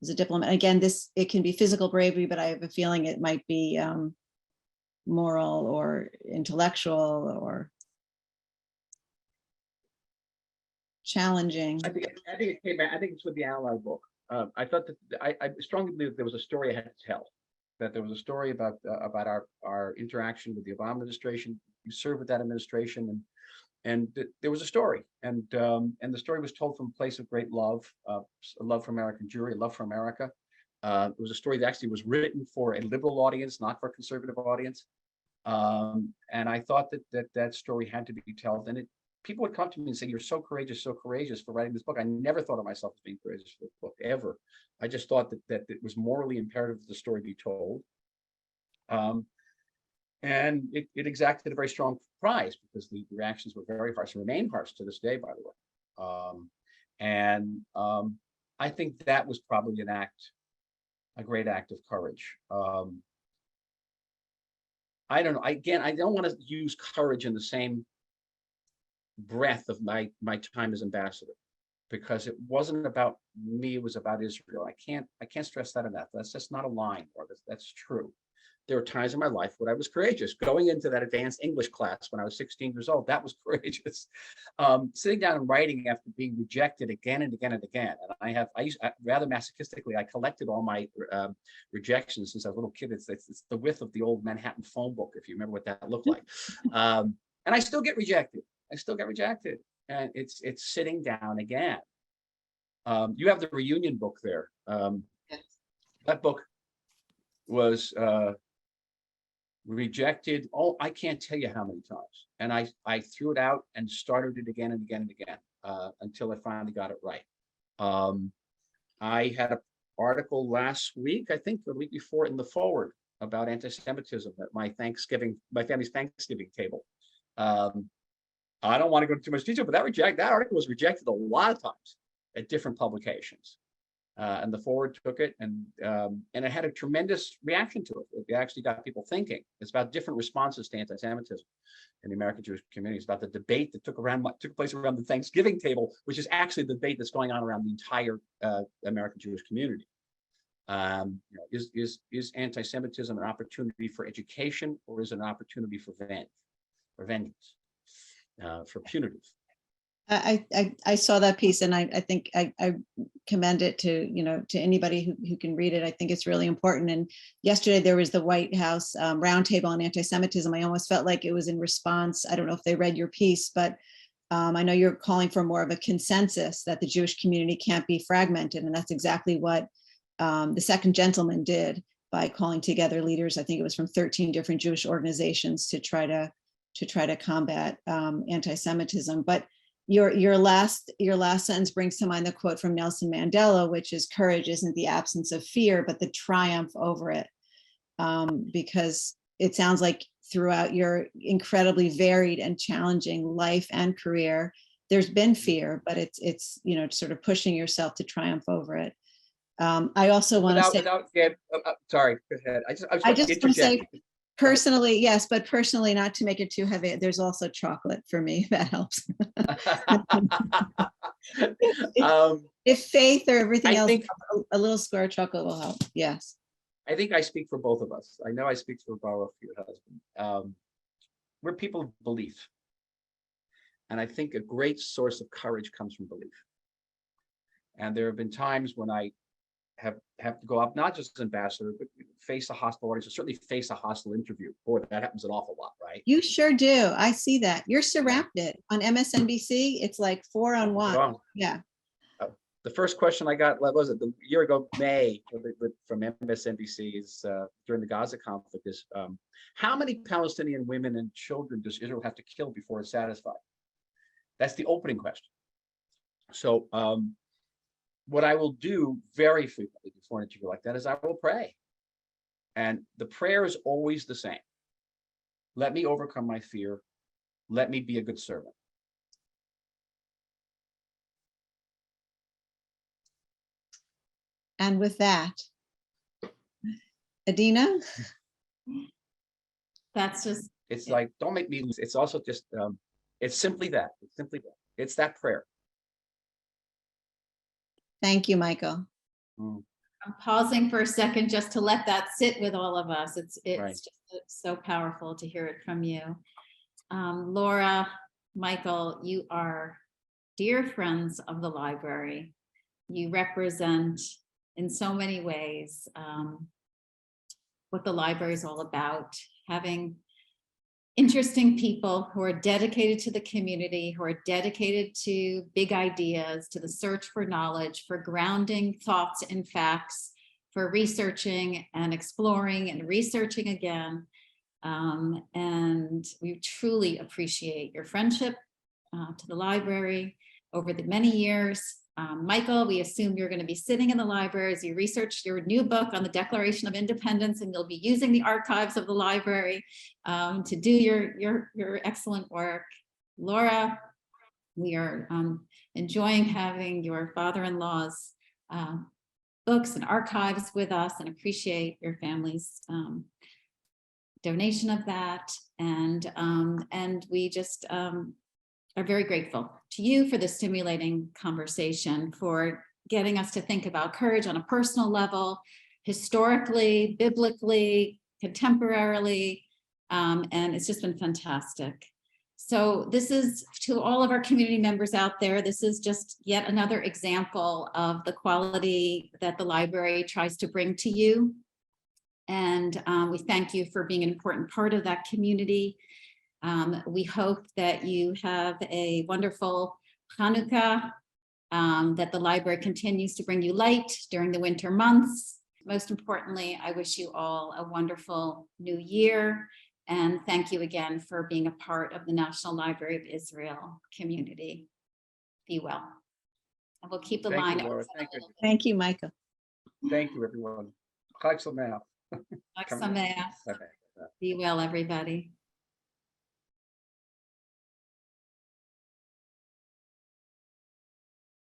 B: as a diplomat? Again, it can be physical bravery, but I have a feeling it might be moral or intellectual or challenging.
C: I think it came back. I think it's with the Ally book. I thought that I strongly believe that there was a story I had to tell. That there was a story about our interaction with the Obama administration. You served with that administration, and there was a story, and the story was told from a place of great love, a love for American Jewry, a love for America. It was a story that actually was written for a liberal audience, not for a conservative audience, and I thought that story had to be told. And people would come to me and say, "You're so courageous for writing this book." I never thought of myself as being courageous for the book ever. I just thought that it was morally imperative that the story be told. And it exacted a very strong prize because the reactions were very harsh and remain harsh to this day, by the way. I think that was probably a great act of courage. I don't know. Again, I don't want to use courage in the same breath of my time as ambassador, because it wasn't about me, it was about Israel. I can't stress that enough. That's just not a line, or that's true. There were times in my life when I was courageous. Going into that advanced English class when I was 16 years old, that was courageous. Sitting down and writing after being rejected again and again and again. And I rather masochistically, I collected all my rejections since I was a little kid. It's the width of the old Manhattan phone book, if you remember what that looked like. And I still get rejected. And it's sitting down again. You have the reunion book there.
B: Yes.
C: That book was rejected. Oh, I can't tell you how many times. And I threw it out and started it again and again and again until I finally got it right. I had an article last week, I think the week before, in the Forward about anti-Semitism at my family's Thanksgiving table. I don't want to go into too much detail, but that article was rejected a lot of times at different publications. And the Forward took it, and it had a tremendous reaction to it. It actually got people thinking. It's about different responses to anti-Semitism in the American Jewish community. It's about the debate that took place around the Thanksgiving table, which is actually the debate that's going on around the entire American Jewish community. Is anti-Semitism an opportunity for education, or is it an opportunity for revenge? for vengeance, for punitive.
B: I saw that piece, and I think I commend it to, to anybody who can read it. I think it's really important. And yesterday there was the White House roundtable on anti-Semitism. I almost felt like it was in response. I don't know if they read your piece, but I know you're calling for more of a consensus that the Jewish community can't be fragmented. And that's exactly what the second gentleman did by calling together leaders. I think it was from 13 different Jewish organizations to try to combat anti-Semitism. But your last sentence brings to mind the quote from Nelson Mandela, which is, courage isn't the absence of fear, but the triumph over it. Because it sounds like throughout your incredibly varied and challenging life and career, there's been fear, but it's sort of pushing yourself to triumph over it. I also want to say,
C: sorry, go ahead.
B: I just want to say, personally, yes, but personally, not to make it too heavy, there's also chocolate for me. That helps. If faith or everything else, a little square chocolate will help. Yes.
C: I think I speak for both of us. I know I speak for Laura, for your husband. We're people of belief. And I think a great source of courage comes from belief. And there have been times when I have to go up, not just as ambassador, but face a hostile audience, or certainly face a hostile interview. Boy, that happens an awful lot, right?
B: You sure do. I see that. You're surrounded on MSNBC. It's like 4-on-1. Yeah.
C: The first question I got, what was it, the year ago, May, from MSNBC is during the Gaza conflict is, how many Palestinian women and children does Israel have to kill before it's satisfied? That's the opening question. So what I will do very frequently before an interview like that is I will pray. And the prayer is always the same. Let me overcome my fear. Let me be a good servant.
B: And with that, Adina?
A: That's just,
C: It's like, don't make me lose. It's also just, it's simply that. It's simply that. It's that prayer.
B: Thank you, Michael.
A: I'm pausing for a second just to let that sit with all of us. It's
C: Right.
A: just so powerful to hear it from you. Laura, Michael, you are dear friends of the library. You represent in so many ways what the library is all about, having interesting people who are dedicated to the community, who are dedicated to big ideas, to the search for knowledge, for grounding thoughts in facts, for researching and exploring and researching again. And we truly appreciate your friendship to the library over the many years. Michael, we assume you're going to be sitting in the library as you research your new book on the Declaration of Independence, and you'll be using the archives of the library to do your excellent work. Laura, we are enjoying having your father-in-law's books and archives with us, and appreciate your family's donation of that. And we just are very grateful to you for the stimulating conversation, for getting us to think about courage on a personal level, historically, biblically, contemporarily, and it's just been fantastic. So this is, to all of our community members out there, this is just yet another example of the quality that the library tries to bring to you. And we thank you for being an important part of that community. We hope that you have a wonderful Hanukkah, that the library continues to bring you light during the winter months. Most importantly, I wish you all a wonderful new year. And thank you again for being a part of the National Library of Israel community. Be well. And we'll keep the line up.
B: Thank you, Michael.
C: Thank you, everyone. Chag Sameach.
A: Be well, everybody.